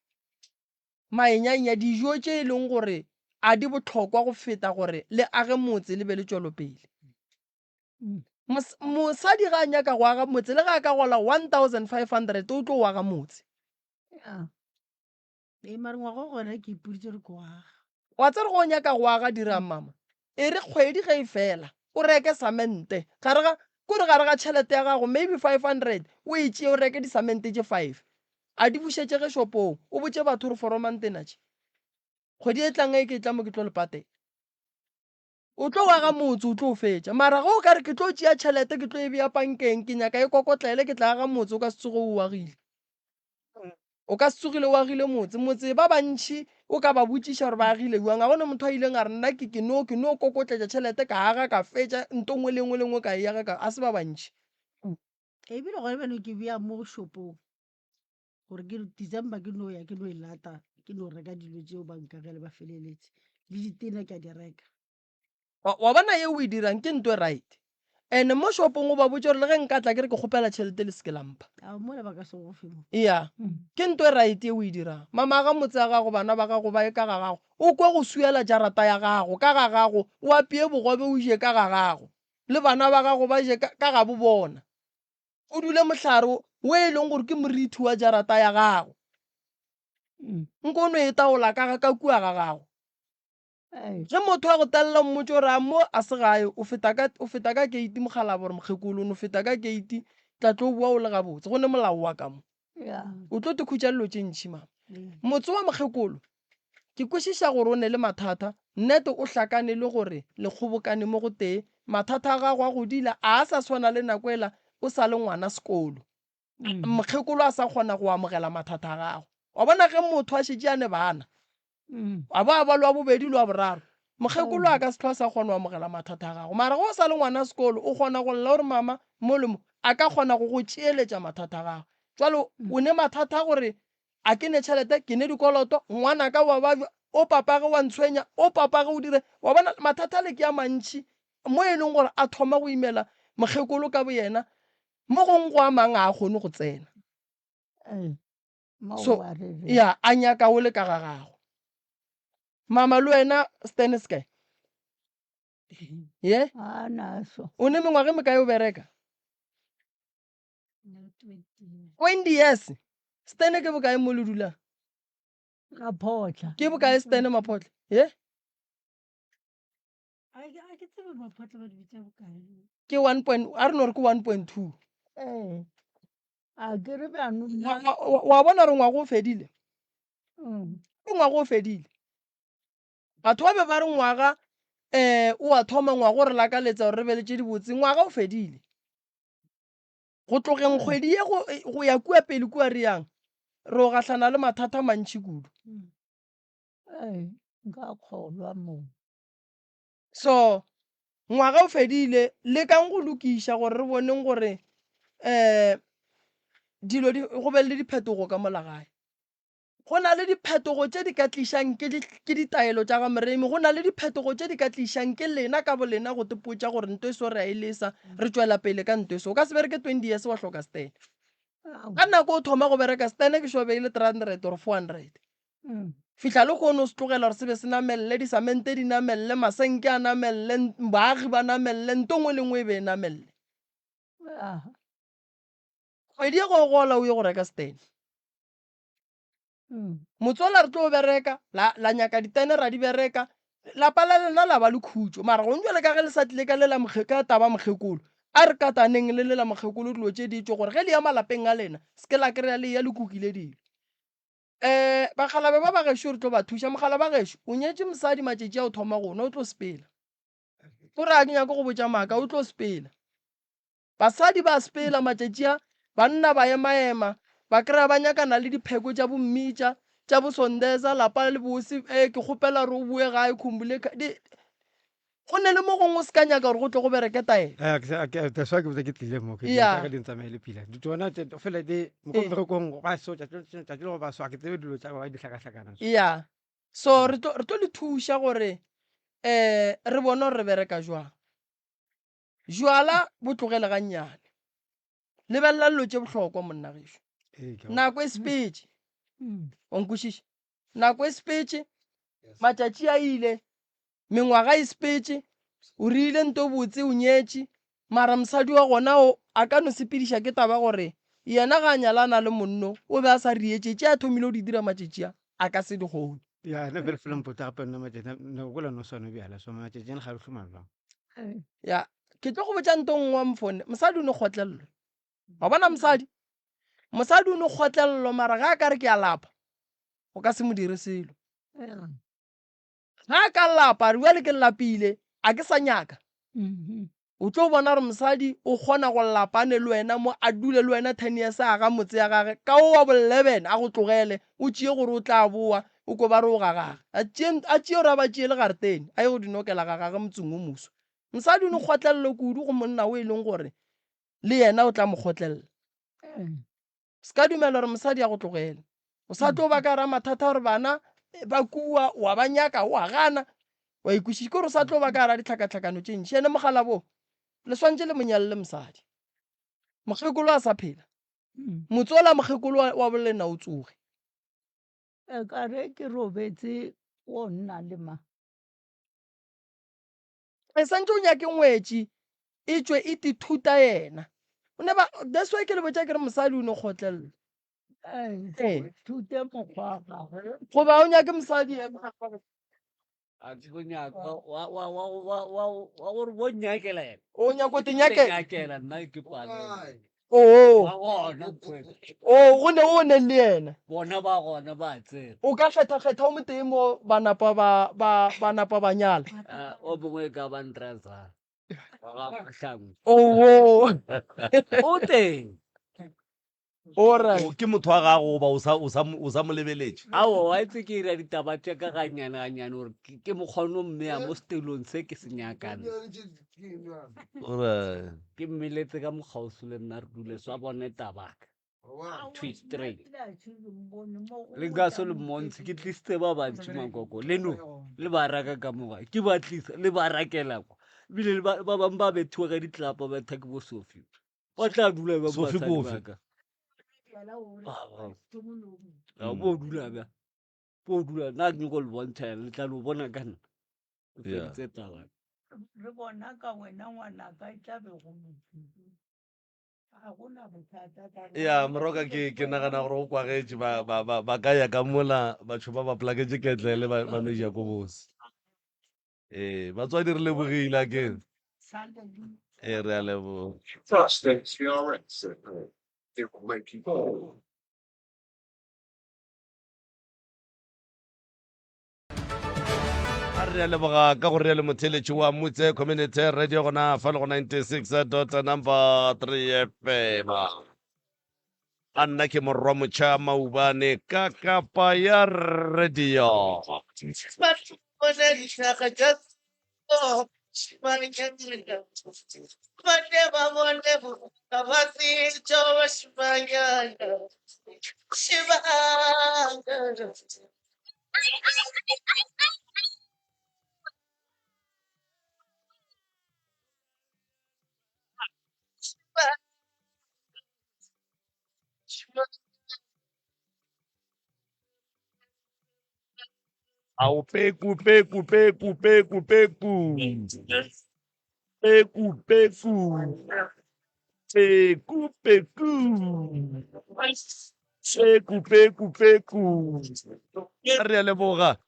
maenya dijo tše e leng gore a di bohlokwa go feta gore le age motse le be le tšwelopele. Mosadi ga a nyaka go aga motse le ga a ka gola 1500 o tlo o aga motse. mare ngwaga o gona ke ipoditse re ko aga Wa tsere go nyaka go aga dirang mama e re kgwedi ge e fela o reke samente kore gare ga tšhelete ya gago maybe 500 o e tšee o reke disamente tše 5 a di bušetšege shopong o botše batho re foromantenatše kgwedi e tlang e ke tla mo ke tlo le patela. O tlo aga motse o tlo o fetša mara ge o ka re ke tlo tšea tšhelete ke tlo e bea pankeng ke nyaka e kokotlele ke tla aga motse o ka se tsoge o agile. O ka se tsogile o agile motse ba bantšhi o ka ba botšiša gore ba agile jwang a gone motho a ileng a re nna ke no kokotletša tšhelete ka aga ka fetša nto ngwe le ngwe ka e aga ka a se ba bantšhi. ebile gone beno ke bea mo shopong gore ke December ke no ya ke no e lata ke no reka dilo tseo bankagele ba feleletse le ditena ke a di reka. Wa bona ye o e dirang ke nto e right ene mo shopong o ba botse gore le ge nka tla ke re ke kgopela tšhelete le seke lampa. Mola ba ka se go fe mo Iya ke nto e right ye o e dirang mama ga motse a gago bana ba gago ba e ka ga gago o kwe go suela jarata ya gago ka ga gago o apeye bogobe o je ka ga gago le bana ba gago ba je ka ga bo bona. o dule mohlare o e leng gore ke morithi wa jarata ya gago nko o no e taola ka kua ga gago ge motho a go talela mmotse gore a mo a se gae o feta ka keiti mogala gore mokgekolo o no feta ka keiti tla tlo bua o le gabotse go ne molao wa ka mo o tlo te khutša dilo tše ntšhi mama motse wa mokgekolo ke kwešiša gore o ne le mathata nnete o hlakane le gore le kgobokane mo go tee mathata a gago a godila a sa tshwana le nako ela o sa le ngwana sekolo mokgekolo a sa kgona go amogela mathata a gago wa bona ge motho a šetse a ne bana a ba balwa bobedi le wa boraro mokgekolo a ka se tlho sa kgona go amogela mathata a gago mara go o sa le ngwana sekolo o kgona go lla gore mama mo le mo a ka kgona go go tšeeletša mathata a gago jalo o ne mathata gore a ke ne tšhelete ke ne dikoloto ngwana ka wa ba o papage wa ntshwenya o papage o dire wa bona mathata le ke a mantšhi mo e leng gore a thoma go imela mokgekolo ka bo yena mo gongwe go a mang a kgone go tsena so ya a nyaka o le ka ga gago mama le wena Stanisky ye o ne mengwaga me kae o bereka 20 years Stene ke bokae mo le dulang ke bokae Stene Maphotla ye ke 1 point a re no re ke 1.2 wa bona re ngwago o fedile ke ngwago o fedile batho ba be ba re ngwaga o a thoma ngwago re lakaletsa gore re be le tše dibotse ngwaga o fedile go tlogeng kgwedi ye go ya kua pele kua re yang re o gahlana le mathata mantši kudu nka kgolwa mo so ngwaga o fedile le kang go lokiša gore re boneng gore dilo go be le diphetogo ka molagae go na le diphetogo tše di ka tlišang ke ditaelo tša ga moremi go na le diphetogo tše di ka tlišang ke lena ka bolena go tepotša gore nto eso re a e lesa re tšwela pele ka nto eso o ka se bereke 20 years wa hloka Stene ka nako o thoma go bereka Stene ke šobe ile 300 or 400 fihla le kgone o se tlogela gore se be se namelele disamente di namelele masenke a namelele baagi ba namelele nto ngwe le ngwe e be e namelele kgwedi e go gola o ye go reka Stene motsola re tlo o bereka la nyaka ditene ra di bereka lapa la lena la ba le khutšo mara go ntšwa le ka ge le sa tlile ka lela ka taba mokgekolo a re kataneng le lela mokgekolo dilo tše di tšo gore ge le ya malapeng a lena se ke la kry-a le ya le kukile dilo bagalabe ba bagešo re tlo ba thuša mogala ba gešo o nyetse mosadi matšatši a o thoma gona o tlo sepela o re a ke nyako go botša maaka o tlo sepela basadi ba sepela matšatši a banna ba ema-ema ba kry-a ba nyakana le dipheko tša bommitša tša bosondesa lapa le bose ke kgopela gore o bue gae khumbule go ne le mo gongwe o se ka nyaka gore go tle go bereke taela taswa ke botsa ke tlile mo ke Yeah. ka di ntsamaele pila tsona fela di mo berekong ba so tša le go ba so ke tsebe dilo tša ba di hlakahlakana ya so re tlo le thuša gore re bone gore re bereka jwang jwala bo tlogele ga nnyane lebelela dilo tše bohlokwa monna gešo nako e sepetše o nkwešiša nako e sepetše matšatši a ile mengwaga e sepetše o rile nto botse o nyetše mara mosadi wa gona o a ka no sepediša ke taba gore yena ga a nyalana le monno o be a sa rietše tše a thomile o di dira matšatši a ka se di kgone ya na bere fela mpota gape nna matšatši no gola no swana bjala so matšatši ga re hloma jwang ya ke tlo go botša nto ngwe wa mfone mosadi o ne kgotlelelo wa bona mosadi o ne kgotlelelo mara ga a ka re ke a lapa o ka se mo dire selo ga a ka lapa re bjale ke lapile a ke sa nyaka o tlo bona gore mosadi o kgona go lapane le wena mo a dule le wena 10 years a ga motse ya gage ka o wa bo 11 a go tlogele o tšee gore o tla boa o ko ba re o gagage a tšee gore a ba tšee le garetene a ye go dinokela ga gage motseng o moso mosadi o ne kgotlelelo kudu go monna o e leng gore le yena o tla mo kgotlelela se ka dumela gore mosadi a go tlogele o sa tlo ba ka ra mathata gore bana ba kua wa ba nyaka o a gana wa ikwešiša ke gore o sa tlo ba ka ra ditlhakatlhakano tše ntši ene mogala bo le swantše le monyalele mosadi mokgekolo a sa phela motsola mokgekolo wa bolena o tsoge ka re ke robetse o nna le ma e santse o nyake ngwetši e tšwe e tithuta yena that's why ke le botsa ke re mosadi o ne kgotlelela thute mokgwa wa gagwe goba o nyake mosadi a ke go nyaka wa gore bo nyakela ena o nyako tenyake nyakela nna ke pane oo wa gona go ne o ne le ena bona ba gona ba tsere o ka kgetha o mo teng mo ba napa ba nyala o mongwe ka ba ntrasa ga tlhang oo o teng alright ke motho wa gago goba o sa mo lebeletse ao wa itse ke ira ditaba tse ka ganyane gore ke mokgono mmeya mo stelong se ke se nyakane ke mmeletse ka mokgauso le nna re dule swa bone tabaka twist straight le nka se le mmontshe ke tlisitse ba bantši makoko leno le ba raka ka moga ke ba tlisa le ba rakela kwa ebile ba bangwe ba bethiwa ka ditlapa ba thake bo sofi ba tla dula ba Sophie basadi kofe? baka bo dula nna ke nyako le bontšha le tla le bona ka nna o Yeah. feditse taba re bona ka wena ngwanaka e tlabe go motsotso ga gona bothata ka ya moroka ke nagana gore o kwagetse ba ka ya ka mola batho ba ba plaketse ketlele ba no ja ko bose batswadi re lebogile ke re a leboga a re a leboga ka gore le motheletši wa motse community radio gona fa le go 96.3 fm a nna ke morwa motšha maubane ka kapa ya radio au peku peku peku peku peku peku peku peku peku peku peku peku re a leboga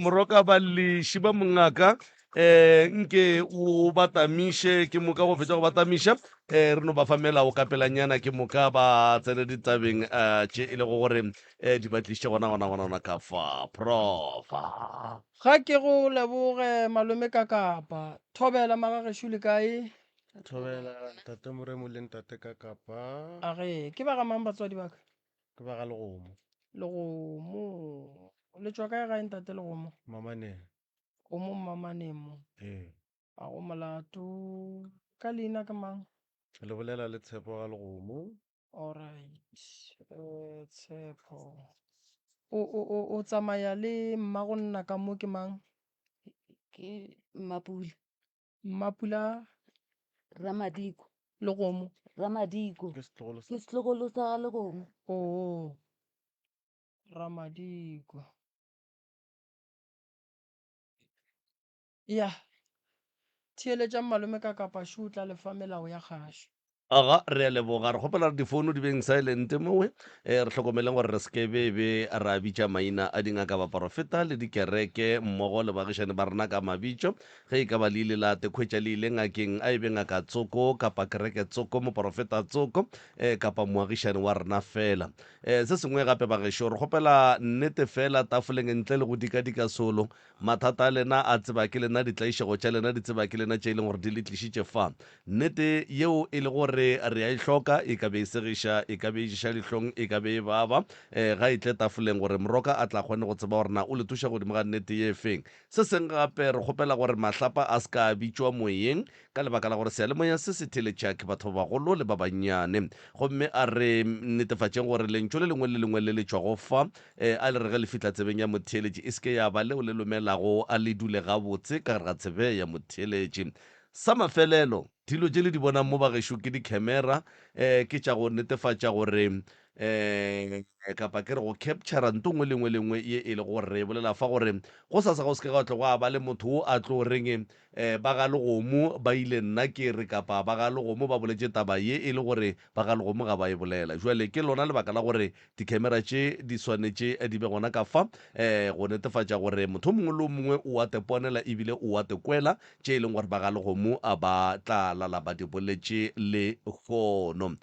moroka balleši ba mongaka nke o batamiše ke moka go fetša go batamiša re no ba fa melao ka pelanyana ke moka ba tsene ditabeng tše e le go gore di batliše gona ka fa profa ga ke go leboge malome ka kapa thobela magagešo le kae thobela ntate moremo le ntate ka kapa a ge ke ba gamang batswadi baka ke ba ga legomo legomo le tswa kae gae ntate legomo mamaneng o mo mmamaneng mo a go molato ka leina ke mang le bolela le tshepo ga legomo alright tshepo o tsamaya le mmago nna ka mo ke mang ke Mmapula mmapula Ramadiko legomo Ramadiko ke setlogolo ke setlogolo sa ga Legomo oo Ramadiko ya theeletšang malome ka kapa šo tla lefa melao ya kgašo aga re a leboga re kgopela re difounu di beng silent mowe re tlhokomeleng gore re seke bebe ra bitša maina a dingaka ba porofeta le dikereke mmogo le bagišane ba rena ka mabitšo ge e ka ba le ile late kgwetša le ile ngakeng a e be ngaka tsoko kapa kereke tsoko mo porofeta tsoko kapa moagišane wa rena fela se sengwe gape bagešo re kgopela nnete fela tafoleng ntle le go dika-dika solo mathata a lena a tseba ke lena ditlaišego tša lena di tseba ke lena tše e leng gore di le tlišitše fa nnete yeo e le gore re a e hloka e ka be e segiša e ka be e iša dihlong e ka be e baba ga e tle tafoleng gore moroka a tla kgone go tseba gore na o le thuša godimo ga nnete ye feng se seng gape re kgopela gore mahlapa a se ka bitšwa moyeng ka lebaka la gore sealemoya se se theletša ke batho ba bagolo le ba bannyane gomme a re netefatšeng gore lentšho le lengwe le le tšwa go fa a le re ge le fihla tsebeng ya motheeletši e seke ya ba leo le lomelago a le dule gabotse ka gare ga tsebe ya motheeletši sa mafelelo dilo tše le di bonang mo bagešo ke di-camera ke tša go netefatša gore kapa ke re go captura nto ngwe le ngwe ye e le gore re bolela fa gore go sa go se ka ga tlo go a ba le motho o a tlo reng ba ga legomo ba ile nna ke re kapa ba ga legomo ba boletse taba ye e le gore ba ga legomo ga ba e bolela jwale ke lona lebaka la gore di-camera tše di swanetše di be gona ka fa go netefatša gore motho mongwe le mongwe o a te ponela ebile o a te kwela tše e leng gore ba ga legomo a ba tla lala ba di boletše le gono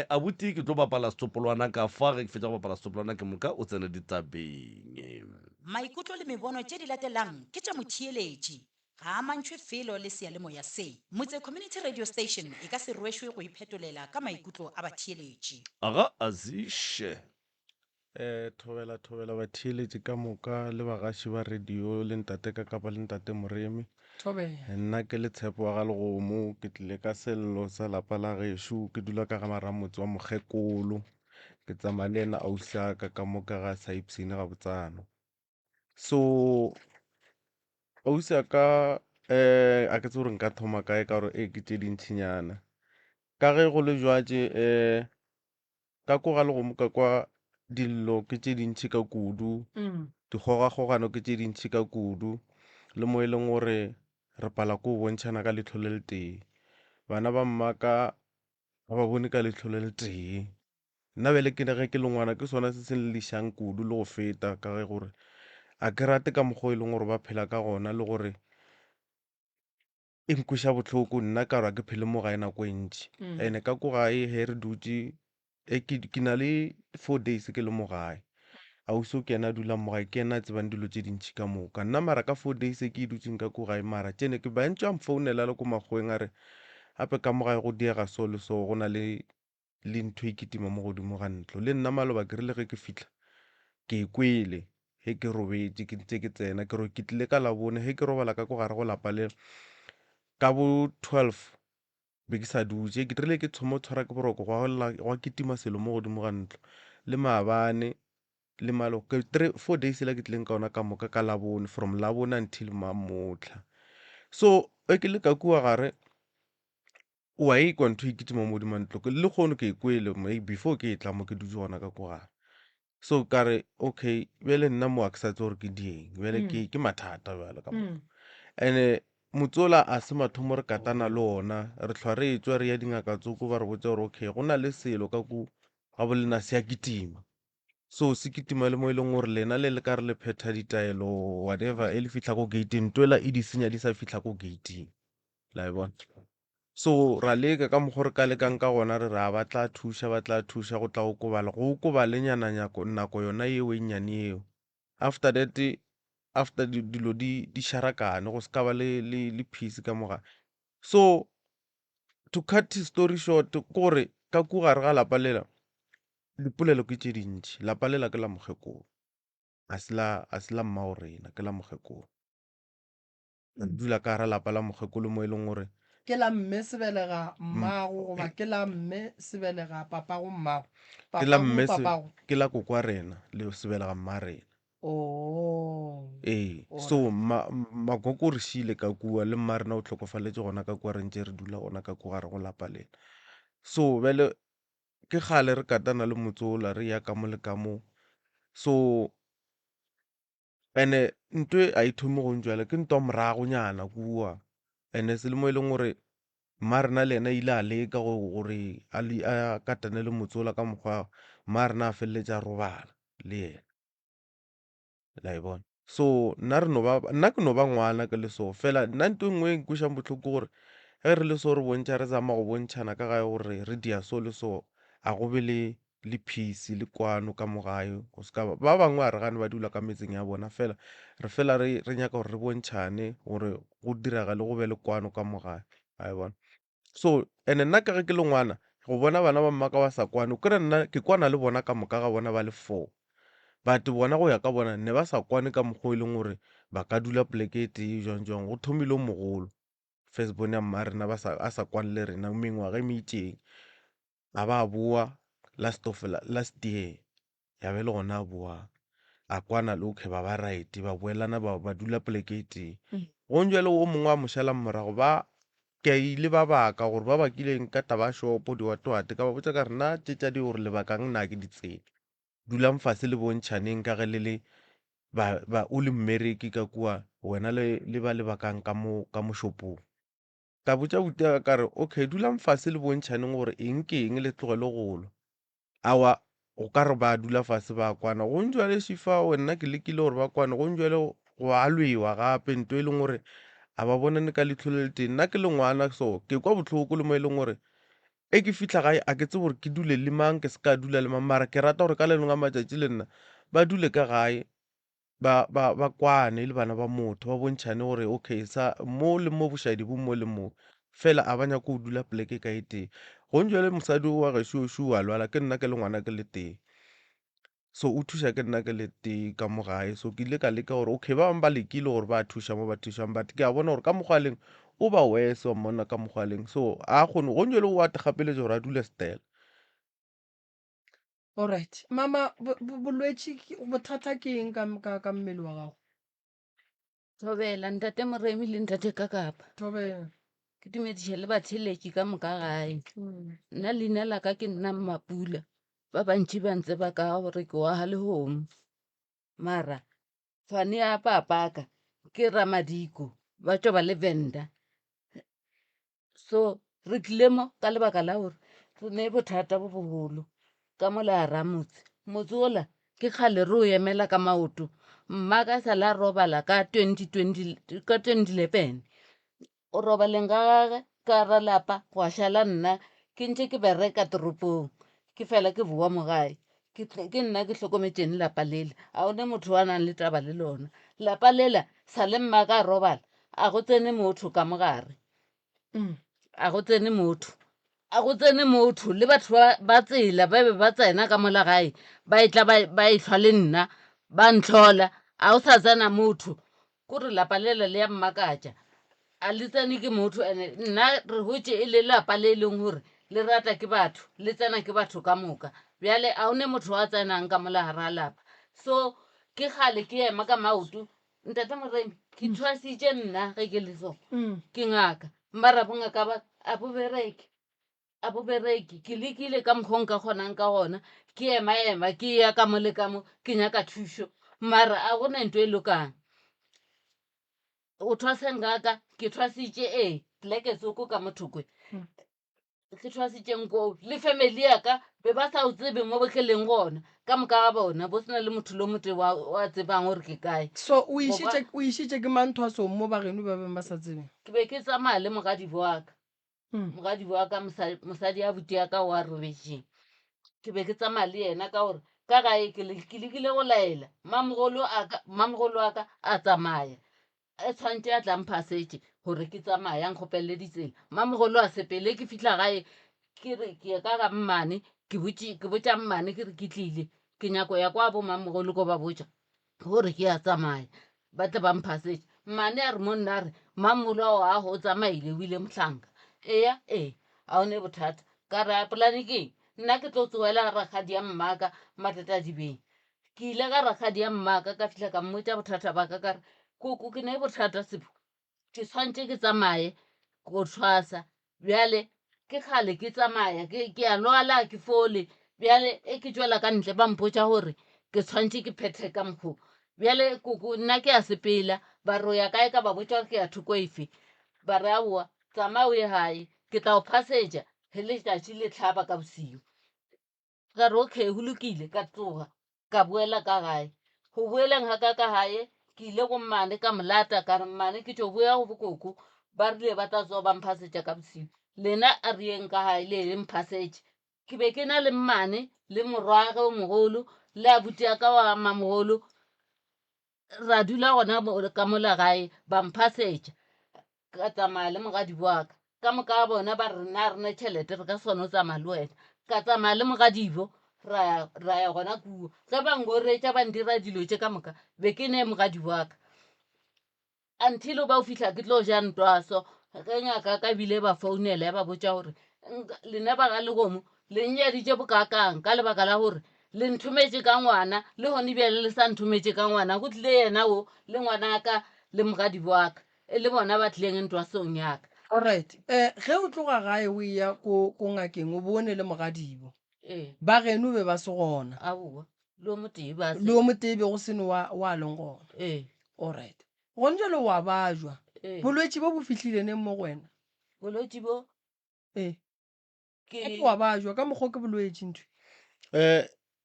abuti ke tlo bapala setopolwana ka fa ge ke fetsa go bapala setopolwana ke moka o tsene ditabeng maikutlo le mebono tše di latelang ke tša motheeletši ga a mantšhwe felo le sealemoya se motse community radio station e ka se rwešwe go iphetolela ka maikutlo a batheeletši aga aziše thobela batheeletši ka moka le bagaši ba radio le ntate ka kapa le ntate moremi nna ke le tshepo wa ga legomo ke tlile ka sello sa lapa la gešo ke dula ka ga maramotse wa mokgekolo ke tsamaya le ena ausaka ka moka ga saipsene ga botsano so ausaka a ke tse gore nka thoma kae ka gore ke tše dintšhinyana ka ge go le jwatše ka ko ga legomo ka kwa dillo ke tše dintšhi ka kudu dikgogakgogano ke tše dintšhi ka kudu le mo e leng gore re pala ko bontšhana ka letlho le le tee bana ba mmaka ga ba bone ka letlho le le tee nna bele ke ge ke le ngwana ke sona se se nlišang kudu le go feta ka ge gore a ke rate ka mokgwa e leng gore ba phela ka gona le gore e nkweša bohloko nna ka ra ke phele mo gae nako e ntši ene ka ko gae he re dutse ke na le 4 days ke le mo gae ausi ke ena a dulang mo gae ke ena a tsebang dilo tše dintšhi ka moka nna mara ka 4 days ke e dutseng ka ko gae mara tšene ke bantse a mfounela le ko makgweng a re gape ka mo gae go diega so le so go na le ntho e kitima mo godimo ga ntlo le nna maloba ke rile ge ke fitlha ke e kwele he ke robetse ke ntse ke tsena ke tlile ka labone he ke robala ka ko gare go lapa le ka bo 12 be ke sa dutse ke rile ke tshomo tshwara ke boroko gwa kitima selo mo godimo ga ntlo le maabane le malo ke 4 days la ke tlileng ka ona ka moka ka labone from labone until mamotla so ke le ka kua gare wa e kwa ntho e kitima mo godimo ntlo le kgono ke e kwele before ke e tla mo ke dutse gona ka ko gare so kare okay bele nna mo a ke sa tse gore ke dieng bele ke mathata bjale ka mo ene motsola a se mathomo re katana le ona re tlhwa re etswa re ya dingaka tsoko ba re botse gore okay go na le selo ka ku ga bolena se a kitima so se kitima le mo e leng gore lena le ka re le phetha ditaelo whatever e le fitlha ko gating twela e di senya di sa fitlha ko gating la bona so ra leka ka mokgwa re ka lekang ka gona re ra ba tla thuša go tla go kobale nako yona eo e nnyane eo after that after dilo di sharakane go se ka ba le peace ka moga so to cut story short kore ka ku gare ga lapa lela dipolelo ke tše dintšhi lapa lela ke la mokgekolo a se la mmao rena ke la mokgekolo re dula ka gara lapa la mokgekolo mo e leng gore ke la mme sebelega mmago goba ke la mme sebelega papago mmago ke la mme ke la kokwa rena le sebelega mma rena so makoko re šile ka kua le mma rena o tlhokofaletše gona ka kua re ntše re dula gona ka ko gare go lapa lena so bele ke gale re katana le motsola re ya ka mo le ka mo so ene ntwe a ithomi go ntšwela ke ntwa morago nyana kua ene se le mo e leng gore mma rena le ena ile a leka gore a katane le motsola ka mokgwa mma rena a feleletše a robala le yena la e bona so nna ke no ba ngwana ke le so fela nna ntho nngwe e nkwešang bohloko gore ge re le so re bontšha re zama go bontšhana ka gae gore re dia so le so a go be le peace le kwano ka mo gae go se ka ba bangwe a re gane ba dula ka metseng ya bona fela re nyaka gore re bontšhane gore go diraga le go be le kwano ka mo gae a e bona so ene nna ka ge ke le ngwana go bona bana ba mmaka ba sa kwane kore nna ke kwana le bona ka moka ga bona ba le 4 but bona go ya ka bona ne ba sa kwane ka mokgwa e leng gore ba ka dula poleke e tee jwang go thomile o mogolo first born ya mma rena a sa kwane le rena mengwaga e meitšeng a ba boa last year ya be le gona a boa a kwana le okay ba right ba boelana ba dula poleke e tee go njwele o mongwe a mošalang morago ke a ile ba baka gore ba bakileng ka taba shopo diwatwate ka ba botsa ka re nna tše tša di gore lebakang nna ke di tsebe dulang fase le bontšhaneng ka ge le le o le mmereki ka kua wena le ba lebakang ka mo shopong ka botsa buta ka re okay dulang fase le bontšhaneng gore eng ke eng le tlogele golo awa o ka re ba dula fase ba kwana go ntšwale šifa nna ke lekile gore ba kwane go ntšwale go a lwewa gape nto e leng gore a ba bonane ka leitlho le le teng nna ke le ngwana so ke kwa botlhoko le mo e leng gore e ke fitlha gae a ke tse gore ke dule le mang ke se ka dula le mang mara ke rata gore ka le lengwe a matšatši le nna ba dule ka gae ba kwane le bana ba motho ba bontšhane gore okay sa mo le mo bošadi bo mo le mo fela a ba nyaka go dula poleke ka e teng go ntšwele mosadi wa gešošo wa lwala ke nna ke le ngwana ke le teng so o thuša ke nna ke le tee ka mo gae so ke ile ka leka gore okay ba bangwe ba lekile gore ba thuša mo ba thušang but ke a bona gore ka mokgwaleng o ba wese wa mmona ka mokgwaleng so a kgone go ntšwele o ate gapeletše gore a dule stela. Alright mama bolwetse bothata ke eng ka mmele wa gago? Thobela ntate Moremi le ntate Kakapa. Thobela. Ke dumediše le batheletši ka moka gae. Nna leina la ka ke nna Mapula. Ba bantši ba ntse ba ka gore ke wa Lehomo. Mara tshwane ya papaka ke Ramadiko ba tšwa ba le Venda. So re tlile mo ka lebaka la gore re ne bothata bo bogolo ka mola Ramotse. Motse ola ke kgale re o emela ka maoto. Mma ka sa la robala ka 2011 o robaleng ga gage ka ra lapa go a šala nna ke ntše ke bereka toropong ke fela ke boa mo gae ke nna ke hlokometšeng lapa lela a one motho wa nang le taba le lona lapa lela sa le mma ka robala a go tsene motho ka mogare a go tsene motho le batho ba tsela ba be ba tsena ka mola gae ba etla ba ehlwa le nna ba ntlhola a o sa tsena motho kore lapa lela le ya mmakatša a le tsene ke motho ene nna re hotše e le lapa le leng gore le rata ke batho le tsena ke batho ka moka bjale a one motho wa tsenang ka mola gara lapa so ke kgale ke ema ka maoto ntate Moremi ke thwasitše nna ge ke le so ke ngaka mara bongaka ba a bo bereke ke lekile ka mokgong ka kgonang ka gona ke ema ke ya ka mo le ka mo ke nyaka thušo mara a gona nto e lokang o thwaseng ngaka ke thwasitše pleke soko ka mothokwe ke thwasitše nko le family yaka be ba sa o tsebe mo botleleng gona ka moka ga bona bo sena le motho lo mote wa tsebang gore ke kae so o išitše ke manthwasong mo bageno ba beng ba sa tsebeng ke be ke tsamaya le mogadi boaka mosadi ya buti ya ka wa robetšeng ke be ke tsamaya le yena ka gore ka gae ke lekile go laela mamogolo wa ka a tsamaya e tshwantse a tla mphasetše gore ke tsamaya nkgopelele ditsela mamogolo a sepele ke fitlha gae ke re ke ka ga mmane ke botša mmane ke re ke tlile ke nyako ya kwa bo mamogolo ko ba botša gore ke a tsamaya ba tle ba mphasetše mmane a re mo nna re mamogolo a go tsamaile o ile mohlanka eya a one bothata ka re a polane keng nna ke tlo tsogela rakgadi ya mmaka matatadibeng ke ile ka rakgadi ya mmaka ka fitlha ka mmotša bothata ba ka re koko ke ne bothata sepo ke tshwantse ke tsamaye go thwasa bjale ke kgale ke tsamaya ke a lwala ke fole bjale ke tšwela ka ntle ba mpotša gore ke tshwantse ke phethe ka mokgo bjale koko nna ke a sepela ba re o ya kae ka ba botša gore ke ya thoko efe ba re aowa tsamaya o ye gae ke tla o phasetša ge letšatši le tlhaba ka bosio ka re okay go lokile ka tsoga ka boela ka gae go boeleng ga ka gae ke ile go mmane ka molata ka re mmane ke tšo boya go bokoko ba rile ba tla tsoga ba mphasetša ka bosio lena a rieng ka gae le le mphasetše ke be ke na le mmane le morwage o mogolo le abuti ya ka wa mamogolo ra dula gona ka mola gae ba mphasetša ka tsamaya le mogadi boaka ka moka ga bona ba rena rena tšhelete re ka sone o tsamaya le wena ka tsamaya le mogadibo ra ya gona kuo ge ba ngoretša ba ndira dilo tše ka moka be ke ne mogadi waka until ba o fitlha ke tlo ja ntwaso ge ngaka ka bile ba founela ya ba botša gore lena ba ga Legomo le nnyaditše bokakang ka lebaka la gore le nthometše ka ngwana le gone bjale le sa nthometše ka ngwana go tlile yena o le ngwana ka le mogadi waka e le bona ba tlileng ntwasong yaka alright ge o tloga gae o ya ko ngakeng o bone le mogadibo ee ba geno be ba se gona aowa le o motee ba le o motebe go sene wa leng gona ee alright gone jalo wa bajwa ee bolwetse bo bo fitlhile neng mo go wena bolwetse bo ee ke wa bajwa ka mokgwa ke bolwetse ntho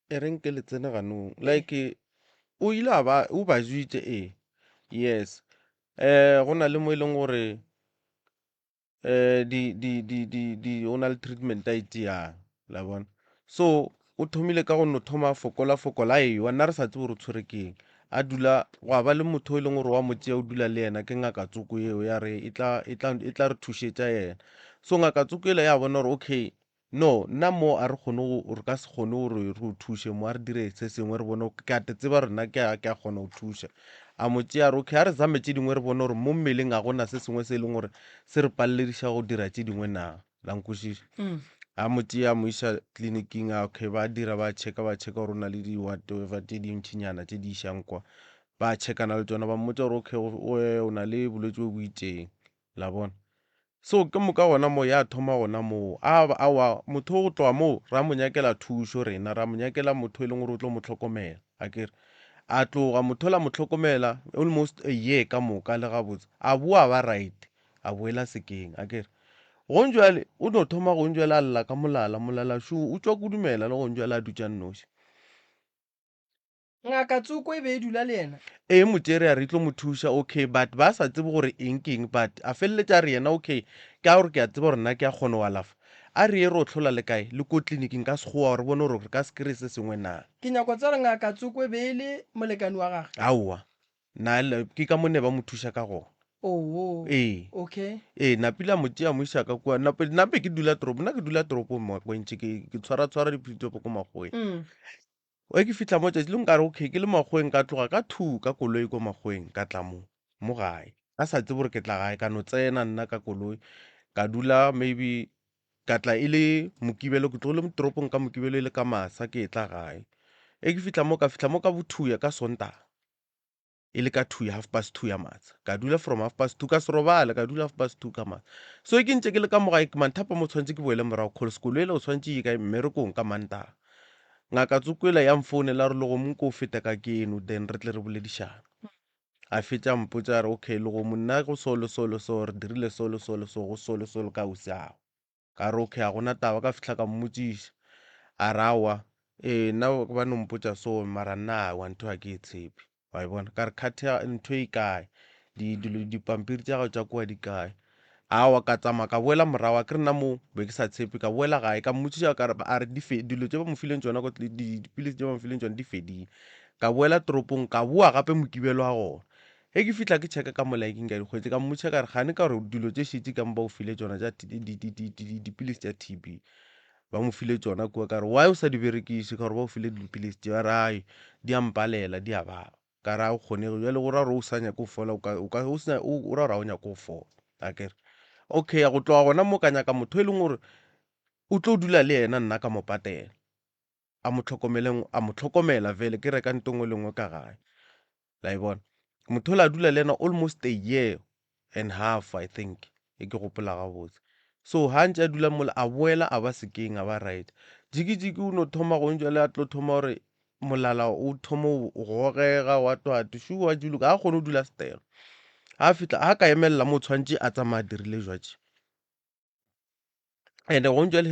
e reng ke le tsene ganong like o ile o ba jwitse yes go na le mo e leng gore o na le treatment a iteang la bona so o thomile ka go no thoma fokola ewa nna re sa tse gore o tshwere keng a dula go ba le motho e leng gore wa motse o dula le yena ke ngaka tsoko eo ya re e tla re thušetša yena so ngaka tsoko ele ya bona gore okay no nna mo a re ka se kgone gore re o thuše mo a re dire se sengwe re bone ke a te tseba rena ke a kgona go thuša a motse a re okay a re zame tše dingwe re bone gore mo mmeleng a gona se sengwe se e leng gore se re palelediša go dira tše dingwe na lankwešiša a motse a mo iša tleliniking okay ba dira ba checka gore o na le di-whatever tše dintšhinyana tše di išang kwa ba checkana le tsona ba mmotsa gore okay o na le bolwetse bo bo itseng la bona so ke moka gona mo ya thoma gona moo awa motho go tloga moo ra mo nyakela thušo rena ra mo nyakela motho e leng gore o tlo mo tlhokomela akere a tloga motho la mo tlhokomela almost a year ka moka le gabotse a boa ba right a boela sekeng akere gonjwale o no thoma gonjwale a lla ka molala shu o tswa kudumela le gonjwale a dutša nnoši ngaka tsoko e be e dula le yena motsere a re tlo mo thuša okay but ba sa tsebe gore eng ke eng but a feleletša re yena okay ke a gore ke a tseba gore nna ke a kgona go alafa a re ye re o tlhola le kae le ko tleliniking ka sekgowa re bone gore re ka se kry se sengwe na ke nyako tsa re ngaka tsoko e be e le molekani wa gage aowa ke ka mone ba mo thuša ka gona okay napile a motse a mo isa ka kua nape ke dula toropo nna ke dula toropong makwentše ke tshwara dipitopo ko makgweng ke fitlha mo tšatši le nkare okay ke le makgweng ka tloga ka 2 ka koloi ko makgweng ka tla mo gae ka sa tse gore ke tla gae ka no tsena nna ka koloi ka dula maybe ka tla e le mokibelo ke tlogile mo toropong ka mokibelo e le ka masa ke tla gae ke fitlha mo ka bothuya ka sontaga e le ka 2 2:30 ya matsa ka dula from 2:30 ka se robale ka dula 2:30 ka matsa so ke ntse ke le ka mogae manthapa mo tshwanetse ke boele morago kgole sekolo ele o tshwanetse ye ka mmerekong ka mantaga ngaka tsokwela ya mfounela re le go monko o feta ka keno then re tle re boledišana a fetša mpotsa re okay le go monna go solo re dirile solo go solo ka usiago ka re okay a gona taba ka fihla ka mmotsiša a re awa nna ba no mpotsa so mara nna wanto ga ke e tshepe wa bona ka re kgatha ntho e kae dipampiri tša gago tša kua di kae awa ka tsamaya ka boela morago a ke re nna mo be ke sa tshepe ka boela gae ka mmotsiša a re dilo tše ba mo fileng tsona dipilisi tše ba mo fileng tsona di fedile ka boela toropong ka boa gape mokibelo a gona ke fihla ke check ka molaeking ka dikgwetse ka mmotšiša ka re gane ka gore dilo tše šitse ka mo ba o file tsona tša dipilisi tša TB ba mo file tsona kua ka re why o sa di berekiše ka gore ba o file dipilisi tše ba re ai di a mpalela di a baba ka ra o kgonege jale go ra gore o sa nyako fola o ra gore o nyako fola akere okay go tloga gona mo ka nyaka motho e leng gore o tlo dula le yena nna ka mo patela a mo tlhokomela vele ke reka ntongwe lengwe ka gae la bona motho la dula le yena almost a year and half I think ke gopola gabotse so ha ntse a dula mola a boela a ba sekeng a ba right jiki o no thoma go ntšwa a tlo thoma gore molala o thoma go gogega wa twate shu wa juluka a kgone o dula stela a fitla a ka emelela mo tshwantse a tsamaya dirile jwatše and go ntšwa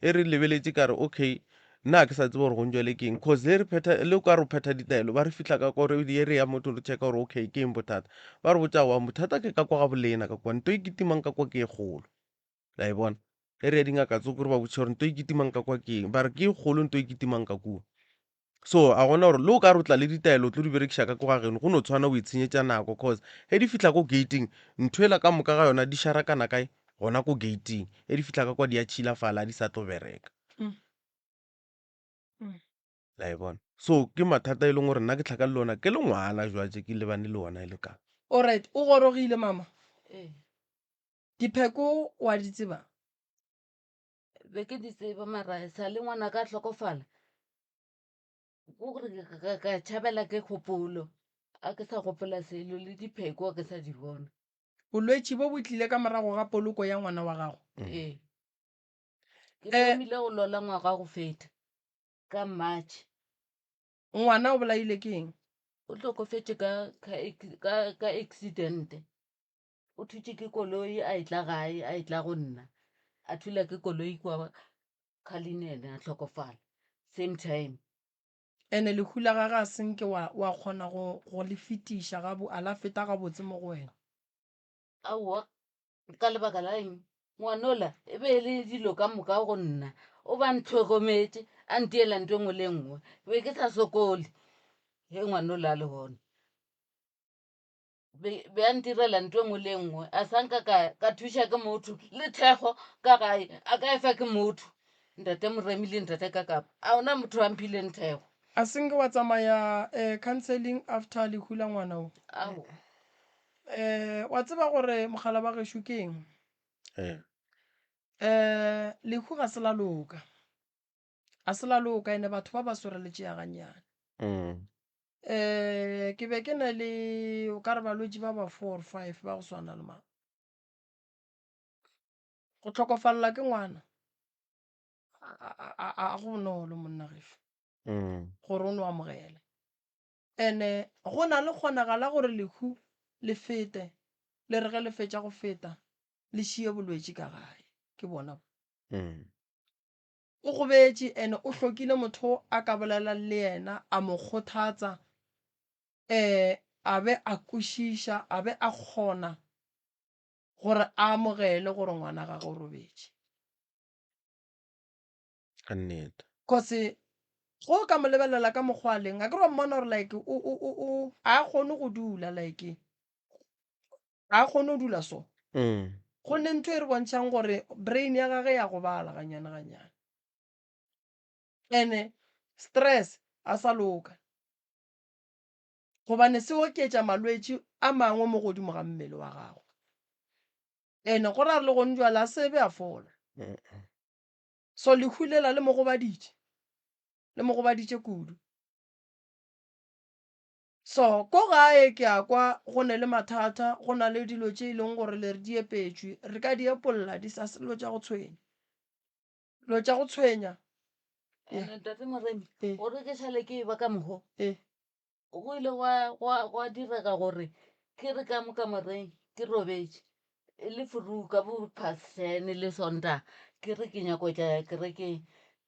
he re lebeletse ka re okay nna ke sa tsebe gore go ntšwa le keng cause le ka re phetha ditaelo ba re fitla ka kore re ya motho re checka gore okay ke eng bothata ba re botsa wa bothata ke ka kwa ga bolena ka kwa nto e kitimang ka kwa ke e kgolo la e bona re ya dingaka tso gore ba botsa gore nto e kitimang ka kwa ke eng ba re ke e kgolo nto e kitimang ka kua so a gona gore le o ka re o tla le ditaelo o tlo di berekiša ka kwa gageno go no tshwana o itshenyetša nako cause he di fitla ko gating ntho ela ka moka ga yona di sharakana kae gona ko gating di fitla ka kwa di a tšhilafala di sa tlo bereka la e bona so ke mathata e leng gore nna ke tlhaka le lona ke le ngwana jwatse ke lebane le ona e le kang alright o gorogile mama ee dipheko wa di tseba be ke di tseba mara sa le ngwana ka tlhokofala ko gore ka tšhabela ke kgopolo a ke sa gopola selo le dipheko a ke sa di bona bolwetse bo bo tlile ka morago ga poloko ya ngwana wa gago ee ke thomile go lola ngwaga go feta ka March. ngwana o bolaile ke eng O tlhokofetse ka accidente. O thutse ke koloi a etla gae a etla go nna a thula ke koloi kwa Cullinan a tlhokofala same time. ene lehu la gage a senke wa kgona go le fetiša a la feta gabotse mo go wena Aowa ka lebaka la eng ngwanola e be le dilo ka moka go nna o ba ntlhokometse a ntiela nto engwe le nngwe be ke sa sokole he ngwanola a le gona be a ntirela nto engwe le nngwe a sanka ka thuša ke motho le thekgo ka gae a ka efa ke motho ntate Moremi le ntate Kakapa a ona motho a mphileng thekgo a senke wa tsamaya counseling after lehu la ngwana o ao wa tseba gore mogala ba gešo ke eng lehu ga se la loka a se la loka ene batho ba ba swereletse ya ganyane ke be ke na le o ka re balwetse ba ba 4 or 5 ba go swana le mang go tlhokofalela ke ngwana a go bonolo monna gefe gore o ne o amogele ene go na le kgonagala gore lehu le fete le re ge le fetša go feta le šie bolwetse ka gae ke bona o gobetse ene o hlokile motho a ka bolelang le yena a mo kgothatsa a be a kwešiša a be a kgona gore a amogele gore ngwana gagwe o robetse kose go ka mo lebelela ka mokgwa leng a ke re mmona gore like a kgone go dula like a kgone go dula so go nne ntho e re bontšhang gore brain ya gage ya go bala ganyane ene stress a sa loka gobane se oketša malwetse a mangwe mo godimo ga mmele wa gago ene go ra re le gone jwale a sebe a fola so lehulela le mogobaditše kudu so ko gae ke a kwa go ne le mathata go na le dilo tše e leng gore le re di epetšwe re ka di epolola di sa se dilo tša go tshwenya ntate Moremi gore ke šale ke ba ka mogo go ile gwa direga gore ke re ka mo kamoreng ke robetse le furuka bo phasene le sonta ke re ke nyako tša kerekeng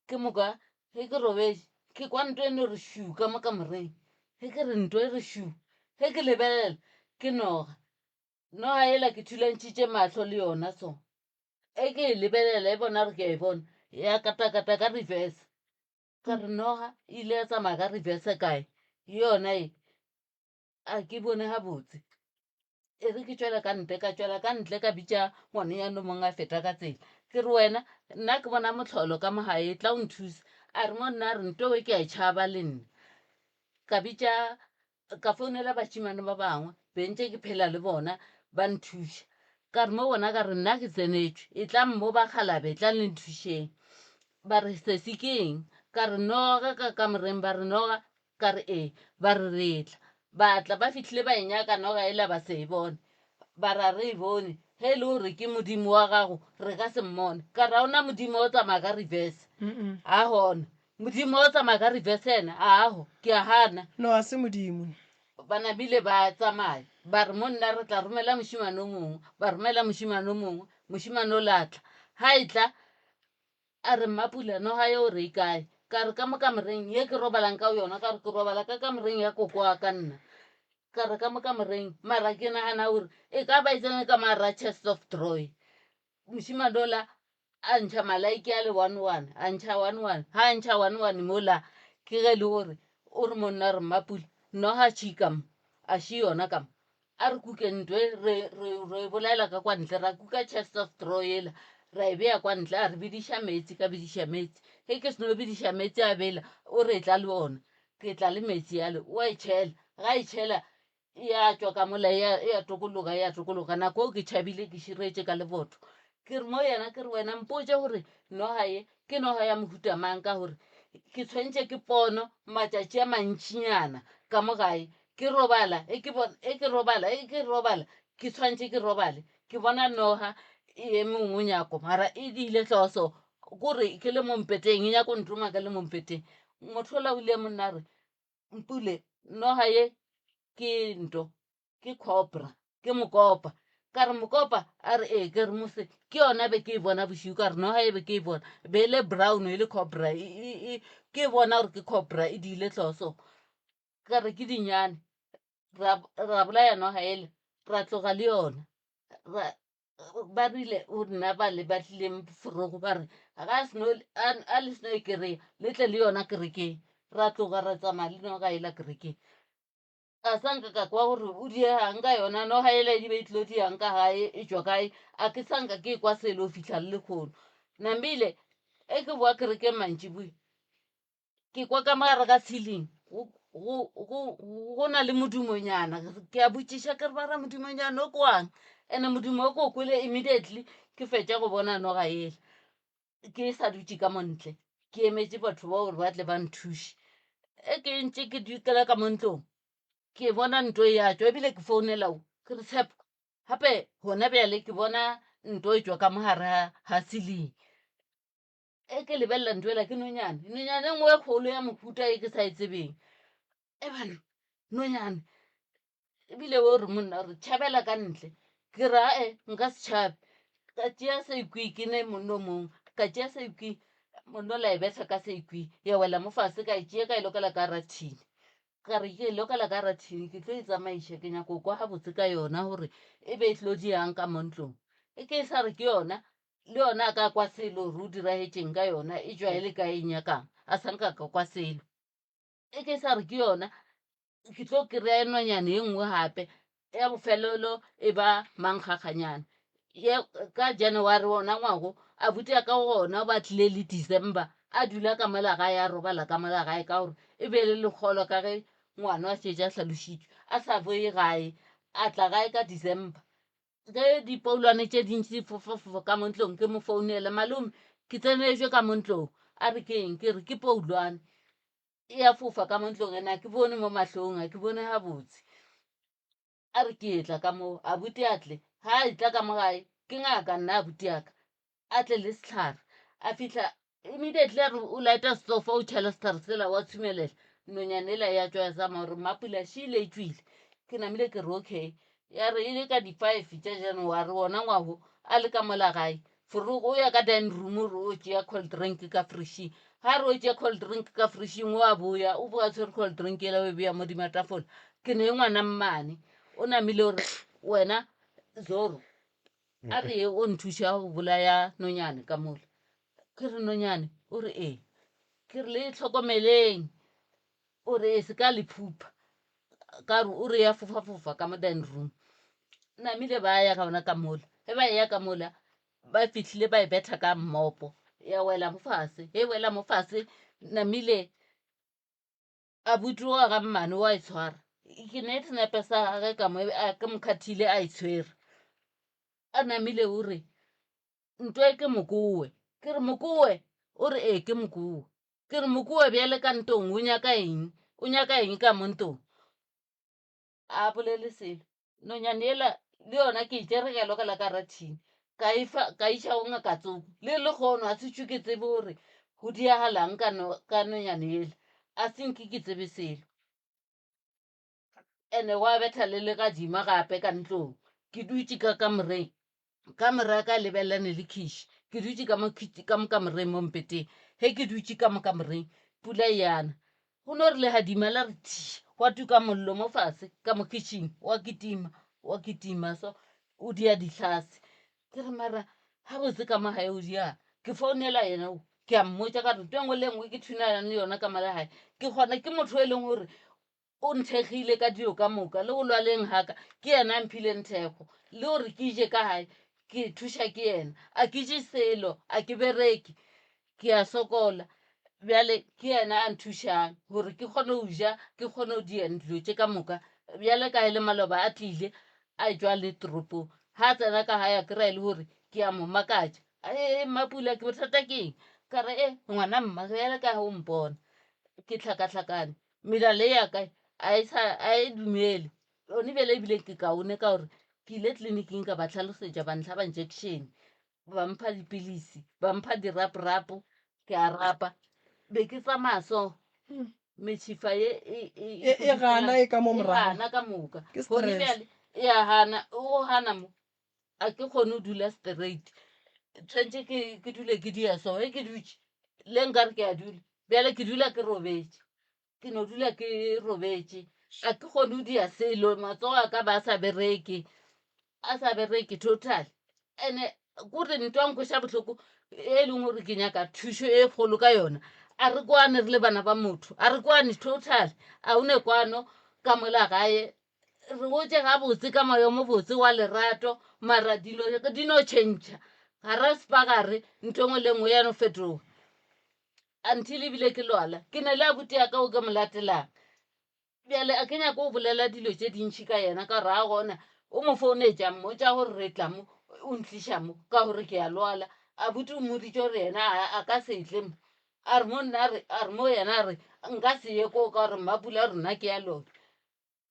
ke moka ge ke robetse ke kwa nto ene re shu ka mo kamoreng ge ke re nto e re shu ge ke lebelela ke noga ela ke thulantšhitše mahlo le yona so e ke e lebelela e bona re ke e bona ya katakata ka reverse ka re noga ile ya tsamaya ka reverse kae yona e a ke bone gabotse e re ke tšwela ka ntle ka bitša ngwane ya no mongwe a feta ka tsela ke re wena nna ke bona motlholo ka mogae tla o nthusa a re mo nna a re nto e ke a e tšhaba le nna ka bitša ka founela bašimane ba bangwe bentše ke phela le bona ba nthuša ka re mo bona ka re nna ke tsenetšwe e tla mmo ba kgalabe e tla le nthušeng ba re sesi ke eng ka re noga ka kamoreng ba re noga ka re ee ba re retla ba tla ba fihlile ba enyaka noga ela ba se e bone ba ra re e bone ge e le gore ke modimo wa gago re ka se mmone ka ra ona modimo o tsamaya ka reverse a gona modimo o tsamaya ka reverse ena ago ke a gana no a se modimo ba nabile ba tsamaya ba re mo nna re tla romela mošimane o mongwe ba romela mošimane o mongwe mošimane o latla ga e tla a re mmapula noga yeo re e kae ka re ka mo kamoreng ye ke robalang ka yona ka re ke robala ka kamoreng ya kokoa ka nna ka re ka mo kamoreng mara ke nagana gore e ka ba itsene ka mara chest of troy mošimane ola a ntšha malaiki a le 1 a ntšha 1 ga a ntšha 1 mola ke ge le gore o re monna re mmapula noga chikam a še yona kam a re kuke ntwe re bolela ka kwa ntle ra kuka chest of troy ela ra e beya kwa ntle a re bediša metsi ka bediša metsi ge ke seno bediša metsi a bela o re tla le ona ke tla le metsi yale o a e tšhela ga e tšhela ya tšwa ka mola ya tokologa nako o ke tšhabile ke širetše ka lebotho ke re mo yena ke re wena mpotse gore noga ye ke noga ya mohuta mang ka gore ke tshwentše ke pono matšatši a mantšinyana ka mo gae ke robala ke robala ke tshwantse ke robale ke bona noga e eme ngwe nyako mara e diile tloso kore ke le mompeteng e nyako ntoma ka le mompeteng motho ola o ile monna re Mpule noga ye ke nto ke cobra ke mokopa ka re mokopa a re ee ke re mose ke yona be ke e bona bosiu ka re noga e be ke e bona be e le brown e le cobra ke e bona gore ke cobra e diile tloso ka re ke dinyane ra bolaya noga ele ra tloga le yona ba rile o nna ba le batlileng forogo ba re a le seno e kry-a le tle le yona kerekeng ra tloga ra tsamaya le noga ela kerekeng a sanka ka kwa gore o diehang ka yona noga ele di be tlo diang ka gae e tswa kae a ke sanka ke kwa sele o fitlha le lekgono nambile e ke boa kerekeng mantšibui ke kwa ka magare ka tshileng go na le modumonyana ke a botšiša ke re ba ra modumonyana o kwang and-e modumo o ko kwele immediately ke fetša go bona noga ele ke sa dutše ka montle ke emetše batho ba gore ba tle ba nthuše e ke ntše ke dutela ka mo ntlong ke bona nto e ya tswa ebile ke founela o ke re tshepo gape gona bjale ke bona nto e tswa ka mogare ga seleng e ke lebelela ntoela ke nonyane nonyane ngwe e kgolo ya mohuta e ke sa e tsebeng e bana nonyane ebile o re monna re tšhabela ka ntle ke ra nka se tšhabe ka tšea seikwi ke ne monno mongwe ka tšea seikwi monno la e betha ka seikwi ya wela mo fase ka e tšea ka e lokela ka rathini ka re ke e lokela ka rathini ke tlo e tsamaiša ke nyako kwa gabotse ka yona gore e be e tlo diang ka mo ntlong e ke sa re ke yona le yona a ka kwa selo re o diragetšeng ka yona e tswa e le ka e nyakang a sanka ka kwa selo e ke sa re ke yona ke tlo kry-a nonyane e nngwe gape ya bofelelo e ba mankgakganyana ka January wona ngwago a butia ka gona o batlile le December a dula ka mola gae a robala ka mola gae ka gore e be le lekgolo ka ge ngwana wa šetše a hlalošitšwe a sa boe gae a tla gae ka December ge dipoulwane tše dintši fofofofo ka montlong ke mo founele malome ke tsenetšwe ka montlong a re ke eng ke re ke poulwane e a fofa ka montlong ene a ke bone mo mahlong a ke bone gabotse a re ke etla ka moo a buti atle ga a itla ka mo gae ke ngaka nna a buti aka a tle le setlhare a fitlha immediately a re o laeta stofa o tšhela setlhare sela wa tshumelela nonyane ela ya tswa ya zama gore mapula šile e tswile ke namile ke re okay ya re e le ka di-5 tša January wona ngwago a le ka mola gae forogo o ya ka dining room ore o tšea cold drink ka frišing ga re o tšea cold drink ka frišing o a boya o boa tshwere cold drink ela o e beya mo dimatafola ke ne ngwana mmane o namile gore wena Zoro a re o nthuša go bolaya nonyane ka mola ke re nonyane o re ee ke re le tlhokomeleng o re e se ka le phupha ka re o re ya fofafofa ka mo dining room namile ba ya ka bona ka mola ge ba ya ka mola ba fihlile ba e betha ka mmopo ya wela mo fase e wela mo fase namile a butuga ga mmane wa e tshwara ke ne senepe sa gage ka mo ke mokhathile a e tshwere a namile o re nto e ke mokowe ke re mokowe o re ee ke mokowe ke re mokowe bjale ka ntong o nyaka eng ka mo ntong a bolele selo nonyane ela le yona ke itšeregelo ka la ka rathini ka iša go ngaka tsoko le lekgono a se tšwe ke tsebe gore go diagalang ka nonyane ele a senke ke tsebe selo ene wa betha le legadima gape ka ntlong ke dutše ka kamoreng kamera ka lebelelane le khiši ke dutše ka mo kamoreng mo mpeteng ge ke dutše ka mo kamoreng pula yana go no re legadima la re thi gwa tuka mollo mo fase ka mo kitchen wa kitima so o dia ditlhase ke re mara ga botse ka mo gae o dia ke founela yena o ke a mmotsa ka re nto engwe le engwe ke thunana le yona ka mala gae ke kgona ke motho e leng gore o nthekgile ka dio ka moka le go lwaleng gaka ke yena a mphileng thekgo le gore ke ije ka gae ke thuša ke yena a ke je selo a ke bereke ke a sokola bjale ke yena a nthušang gore ke kgone go ja ke kgone go dieng dilo tše ka moka bjale ka e le maloba a tlile a tswa le toropong ga a tsena ka gae a kry-a e le gore ke a mo makatša mapula ke bothata ke eng ka re ngwana mma bjale ka ge o mpona ke tlhakatlhakane melale ya kae a e dumele one bjale ebile ke kaone ka gore ke ile tleliniking ka ba tlhalosetša ba ntlha ba injection ba mpha dipilisi ba mpha diraprapo ke a rapa be ke tsamaya so metšhifa e gana e ka mo morago gana ka moka Ke gone stress. bjale ya hana o hana mo a ke kgone o dula straight tshwantse ke dule ke dia so ke dutše le nkare ke a dula bjale ke dula ke robetše ke no dula ke robetše a ke kgone o dia selo matsogo a ka ba a sa bereke total ande kore ntwankweša bohloko e leng gore ke nyaka thušo e kgolo ka yona a re kwane re le bana ba motho a re kwane total a one kwano ka mola gae re botse gabotse ka moya mo botse wa lerato mara dilo di no change ga ra spagare ntho ngwe le ngwe ya no fetoga until ebile ke lwala ke ne le abuti ya ka o ke mo latelang bjale a ke nyaka o bolela dilo tše dintšhi ka yena ka raa gona o mo founetša mo tša gore re tla mo o ntliša mo ka gore ke a lwala abuti o mmoditše gore yena a ka se tle mo a re mo nna a re mo yena a re nka se ye koo ka gore mmapula rona ke ya lona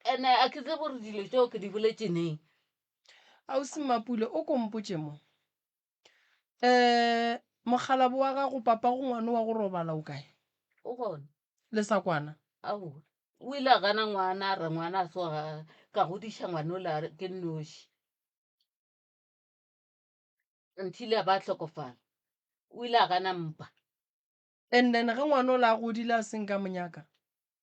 ande a ke tse gore dilo tšeo ke di boletše neng ausi Mapule o kompotše mo mogalabo wa gago papa go ngwane wa go robala o kae o gona le sa kwana ao o ile a gana ngwana a re ngwana a soga ka godiša ngwane o la ke nnoši until a ba tlhokofala o ile a gana mpa and then ge ngwane o la a godile a seng ka monyaka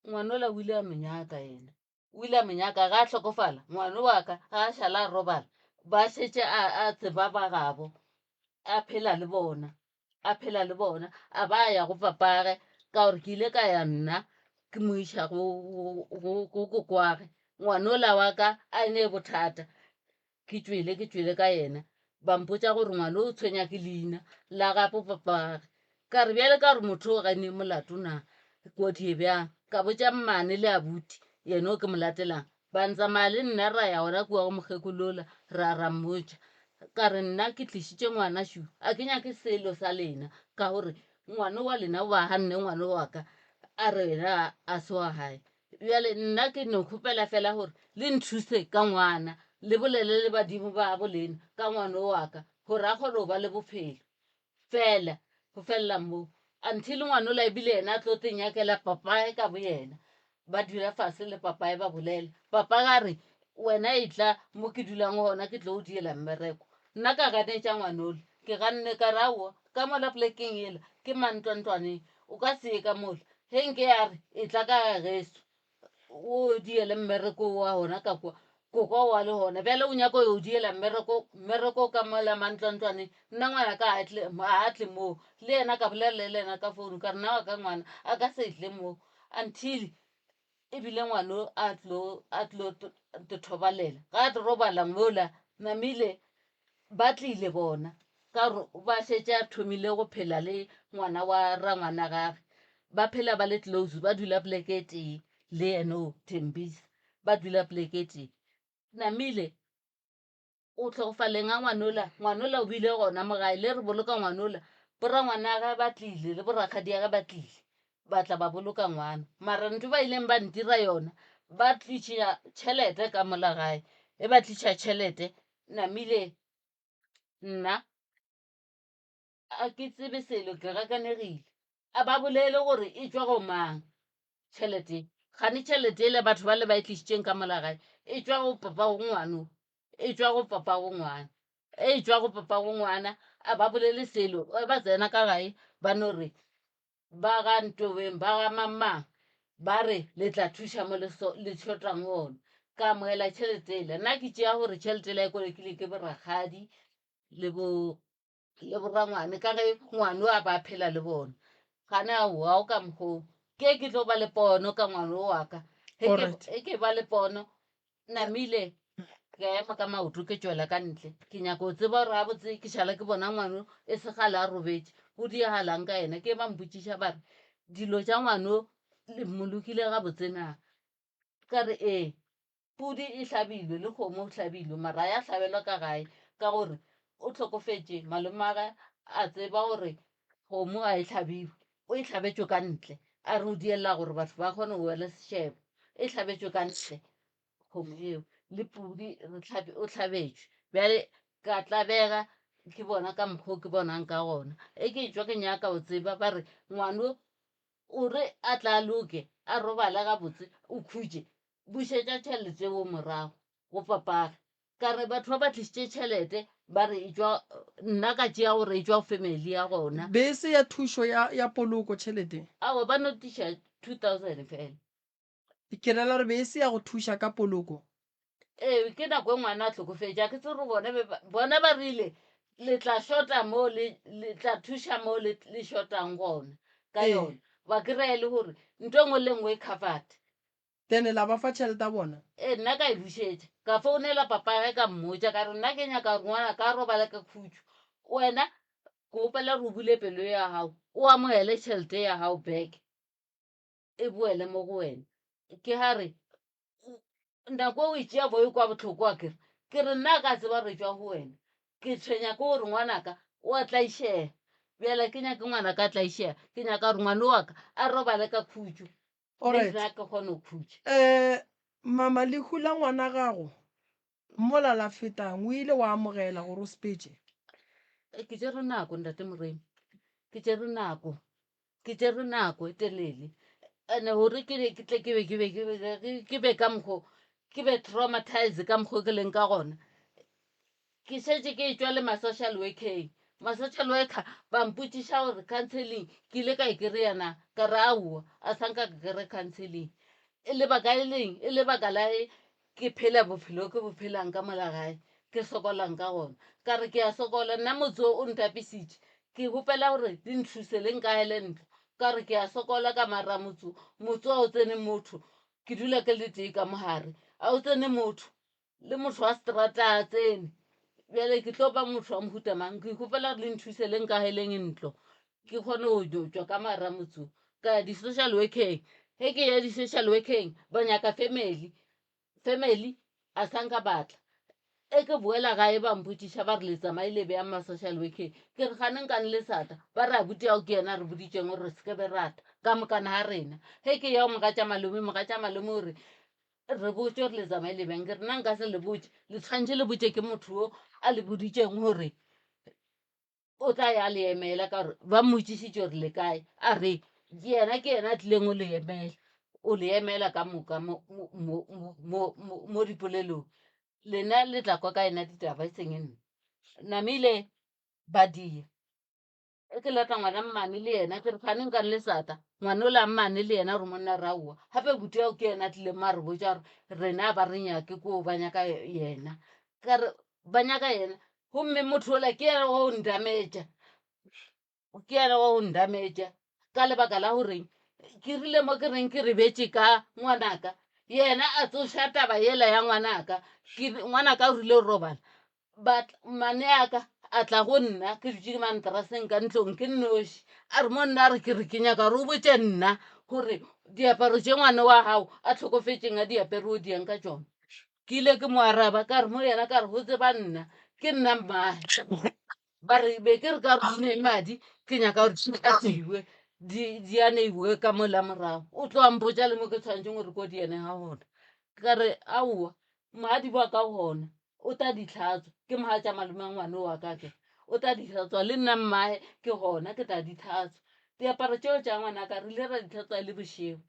ngwane ola o ile a menyaka yena o ile a menyaka ga a tlhokofala ngwane wa ka ga a šala a robala ba šetše a tseba ba gabo a phela le bona a ba ya go papage ka gore ke ile ka ya nna ke mo iša go kokoagwe ngwane ola wa ka a ne bothata ke tšwele ka yena ba mpotša gore ngwane o tshwenya ke leina la gapo papage ka re bjale ka gore motho o gane molato na kodi e bjang ka botša mmane le abuti yena o ke mo latelang ba ntsamaya le nna ra ya gona kua go mokgekolola ra mmotša ka re nna ke tlišitše ngwana šu a ke nyake selo sa lena ka gore ngwane wa lena o ba ganne ngwane wa ka a re yena a se wa gae bjale nna ke no kgopela fela gore le nthuse ka ngwana le bolele le badimo ba bolena ka ngwane wa ka gore a kgone go ba le bophelo fela go felela moo until ngwane o la ebile yena a tlo tenyakela papae ka bo yena ba dula fase le papae ba bolela papa ga re wena e tla mo ke dulang gona ke tlo o diela mmereko nna ka ganetša ngwanole ke ganne ka raoa ka mola polekeng ela ke mantlwantlwaneng o ka se ye ka mola ge nke ya re e tla ka geso o diele mmereko wa gona ka kwa koko wa le gona bjale o nyako yo o diela mmereko ka mola mantlwantlwaneng nna ngwana ka a tle moo le yena ka bolela le yena ka founu ka re nna wa ka ngwana a ka se tle moo until ebile ngwane a tlo tethobalela ga a tlo robala mola namile ba tlile bona ka gore ba šetše a thomile go phela le ngwana wa rangwana gage ba phela ba le close ba dula poleke tee le ene o Thembisa ba dula poleke tee namile o tlhokofaleng a ngwanola o bile gona mogae le re boloka ngwanola bora ngwana ga ba tlile le borakgadi ya ga ba tlile ba tla ba boloka ngwana mara ntho ba ileng ba ntira yona ba tliša tšhelete ka mola gae e ba tliša tšhelete namile nna a ke tsebe selo ke gakanegile a ba bolele gore e tšwa go mang tšhelete gane tšhelete ele batho ba le ba e tlišitšeng ka mola gae e tšwa go papa go ngwano e tšwa go papa go ngwana e tšwa go papa go ngwana a ba bolele selo ba tsena ka gae ba no re ba ga Ntobeng ba ga mamang ba re le tla thuša mo le tšhotang ona ka amoela tšhelete ele nna ke tšea gore tšhelete ela e kolekile ke borakgadi le borangwane ka ge ngwane a ba phela le bona gane aowa o ka mokgoo ke tlo ba le pono ka ngwane wa ka e ke ba le pono namile ke ema ka maoto ke tšwela ka ntle ke nyaka o tseba gore gabotse ke šala ke bona ngwano e segale a robetše go diagalang ka ena ke ba mpotšiša bare dilo tša ngwano le molokile gabotse na ka re ee pudi e hlabilwe le kgomo o hlabilwe mara ya hlabelwa ka gae ka gore o tlhokofetše malomage a tseba gore kgomo a e hlabiwe o e hlabetšwe ka ntle a re o diela gore batho ba kgone go wele sešebo e hlabetšwe ka ntle kgomo eo le pudi o tlhabetšwe bjale ka tlabega ke bona ka mokgwa o ke bonang ka gona ke tswa ke nyaka o tseba ba re ngwano o re a tla loke a robala gabotse o khutše bušetša tšhelete o morago go papaga ka re batho ba ba tlišitše tšhelete ba re nna ka tšea gore e tswa family ya gona bese ya thušo ya poloko tšhelete aowa ba notiša 2000 fela ke rela gore bese ya go thuša ka poloko ke nako e ngwana a tlhokofetše a ke tse re bona ba rile le tla shota mo le tla thuša mo le shotang gona ka yona ba kry-e le gore nto ngwe le nngwe e covered then la ba fa tšhelete a bona nna ka e bušetša ka founela papage ka mmotša ka re nna ke nyaka gore ngwana ka robala ka khutšo wena ke opela re o bule pelo ya gago o amogele tšhelete ya gago back e boele mo go wena ke gare nako o e tšea boe kwa botlhoko a kere ke re nna ka tseba re tswa go wena ke tshwenya ke gore ngwanaka o a tlaišega bjale ke nyake ngwanaka a tlaišega ke nyaka gore ngwane waka a robale ka khutšo le nna ke kgone go khutša mama le hula ngwana gago mola la fetang o ile wa amogela gore o sepetse ke tsere nako ntate moremi ke tsere nako e telele ande gore ke tle ke be ka mokgwa ke be traumatized ka mokgwa ke leng ka gona ke šetše ke tswa le ma-social workeng ma-social worker ba mpotšiša gore counseling ke ile ka e kry-a na ka re aowa a sanka ka kry counseling e lebaka e leng e lebaka la ke phela bophelo ke bophelang ka mola gae ke sokolang ka gona ka re ke a sokola nna motse o ntapisitše ke gopela gore di nthuse le nkaele ntlo ka re ke a sokola ka mara motse a o tsene motho ke dula ke le tee ka mogare a o tsene motho le motho wa strata a tsene bjale ke tlo ba motho wa mohuta mang ke gopela le nthuse le nkageleng ntlo ke kgone go tswa ka mara motse ka ya di-social workeng ge ke ya di-social workeng ba nyaka family a sanka batla ke boela gae ba mpotšiša ba re le tsamaile bjang ma-social workeng ke re gane nkane le sata ba re a butiago ke yena re boditšeng gore re seke be rata ka mokana ga rena ge ke ya moga tša malome gore re botse gore le tsamaile bjang ke re nna nka se le botse le tshwantšhe le botse ke motho o a le boditšeng gore o tla ya le emela ka gore ba mmotšišitše gore le kae a re ke yena a tlileng o le emela ka moka mo dipolelong lena le tla kwa ka ena ditaba e seng nna namile badia ke lata ngwana mmane le yena ke re kgane nkane le sata ngwane o la mmane le yena gore monna re aowa gape butiao ke yena tlile ma re botsa gore rena ba re nyake ko ba nyaka yena ka re ba nyaka yena gomme motho ola ke yena wa o ndametša ka lebaka la goreng ke rile mo ke reng ke re betse ka ngwanaka yena a tsoša taba yela ya ngwanaka ngwanaka o rile o robala but mane aka a tla go nna ke dutse ke manteraseng ka ntlong ke nnoši a re mo nna re ke re ke nyaka gore o botse nna gore diaparo tše ngwane wa gago a tlhokofetšeng a diapere o diang ka tšona ke ile ke mo araba ka re mo yena ka re go tseba nna ke nna mmae ba re be ke re ka rone madi ke nyaka gore a tseiwe di aneiwe ka mola morago o tlo ampotša le mo ke tshwanetseng gore ko di ene ga gona ka re aowa moadi ba ka gona o ta ditlhatswa ke moga tša malome a ngwane wa kake o ta ditlhatswa le nna mmae ke gona ke tla ditlhatswa diaparo tšeo tša ngwanaka re ile ra ditlhatswa le bošego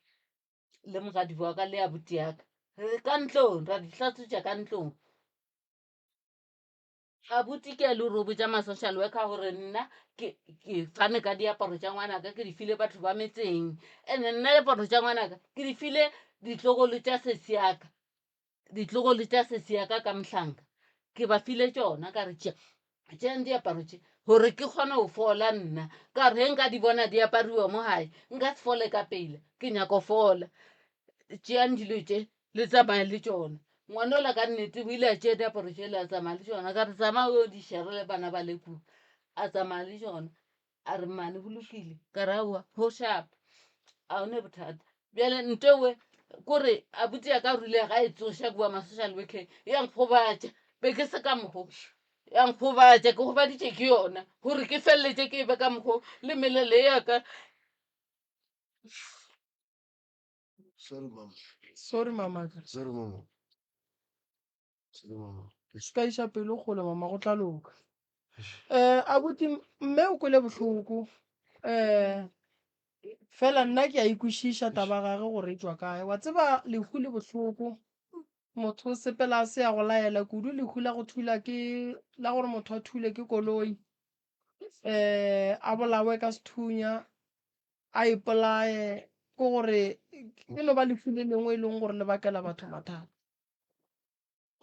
le mogadi wa ka le abuti yaka ka ntlong ra dihlatswetša ka ntlong abuti ke a le ro botša ma-social worker gore nna ke fane ka diaparo tša ngwanaka ke di file batho ba metseng and-e nna diaparo tša ngwanaka ke di file ditlogolo tša sesiaka ka mohlanka ke ba file tšona ka re tšeang diaparo tše gore ke kgone go fola nna ka re ge nka di bona di apariwa mo gae nka se fole ka pele ke nyako fola tšeang dilo tše le tsamaya le tšona ngwane ola ka nnete o ile a tšea diaparo tše le a tsamaya le tšona ka re tsamaya o di sherele bana ba lekua a tsamaya le tšona a re mane go lokile ka re aowa go sharp a one bothata bjale ntewe kore abuti ya ka rile ga e tsoša kua ma-social workeng yankgobatša be ke se ka mokgo yankgobatša ke gobaditše ke yona gore ke feleletše ke be ka mokgo le melele yaka sorry mama se ka iša pelo kgole mama go tla loka abuti mme o kwele bohloko fela nna ke a ikwešiša taba gage gore e tswa kae wa tseba lehu le bohloko motho o sepela a se ya go laela kudu lehu la go thula ke la gore motho a thule ke koloi a bolawe ka sethunya a ipolaye ke gore e no ba lehu le lengwe e leng gore le bakela batho mathata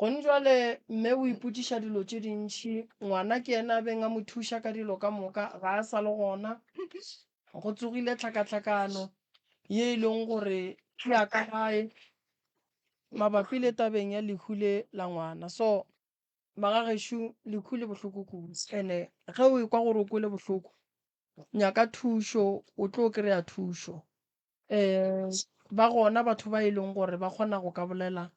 gone jwale mme o ipotšiša dilo tše dintšhi ngwana ke ena a beng a mo thuša ka dilo ka moka ga a sa le gona go tsogile tlhakatlhakano ye e leng gore ke ya ka gae mabapi le tabeng ya lehu le la ngwana so magagešo lehu le bohloko kudu ande ge o ekwa gore o kwele bohloko nyaka thušo o tlo kry-a thušo ba gona batho ba e leng gore ba kgona go ka bolela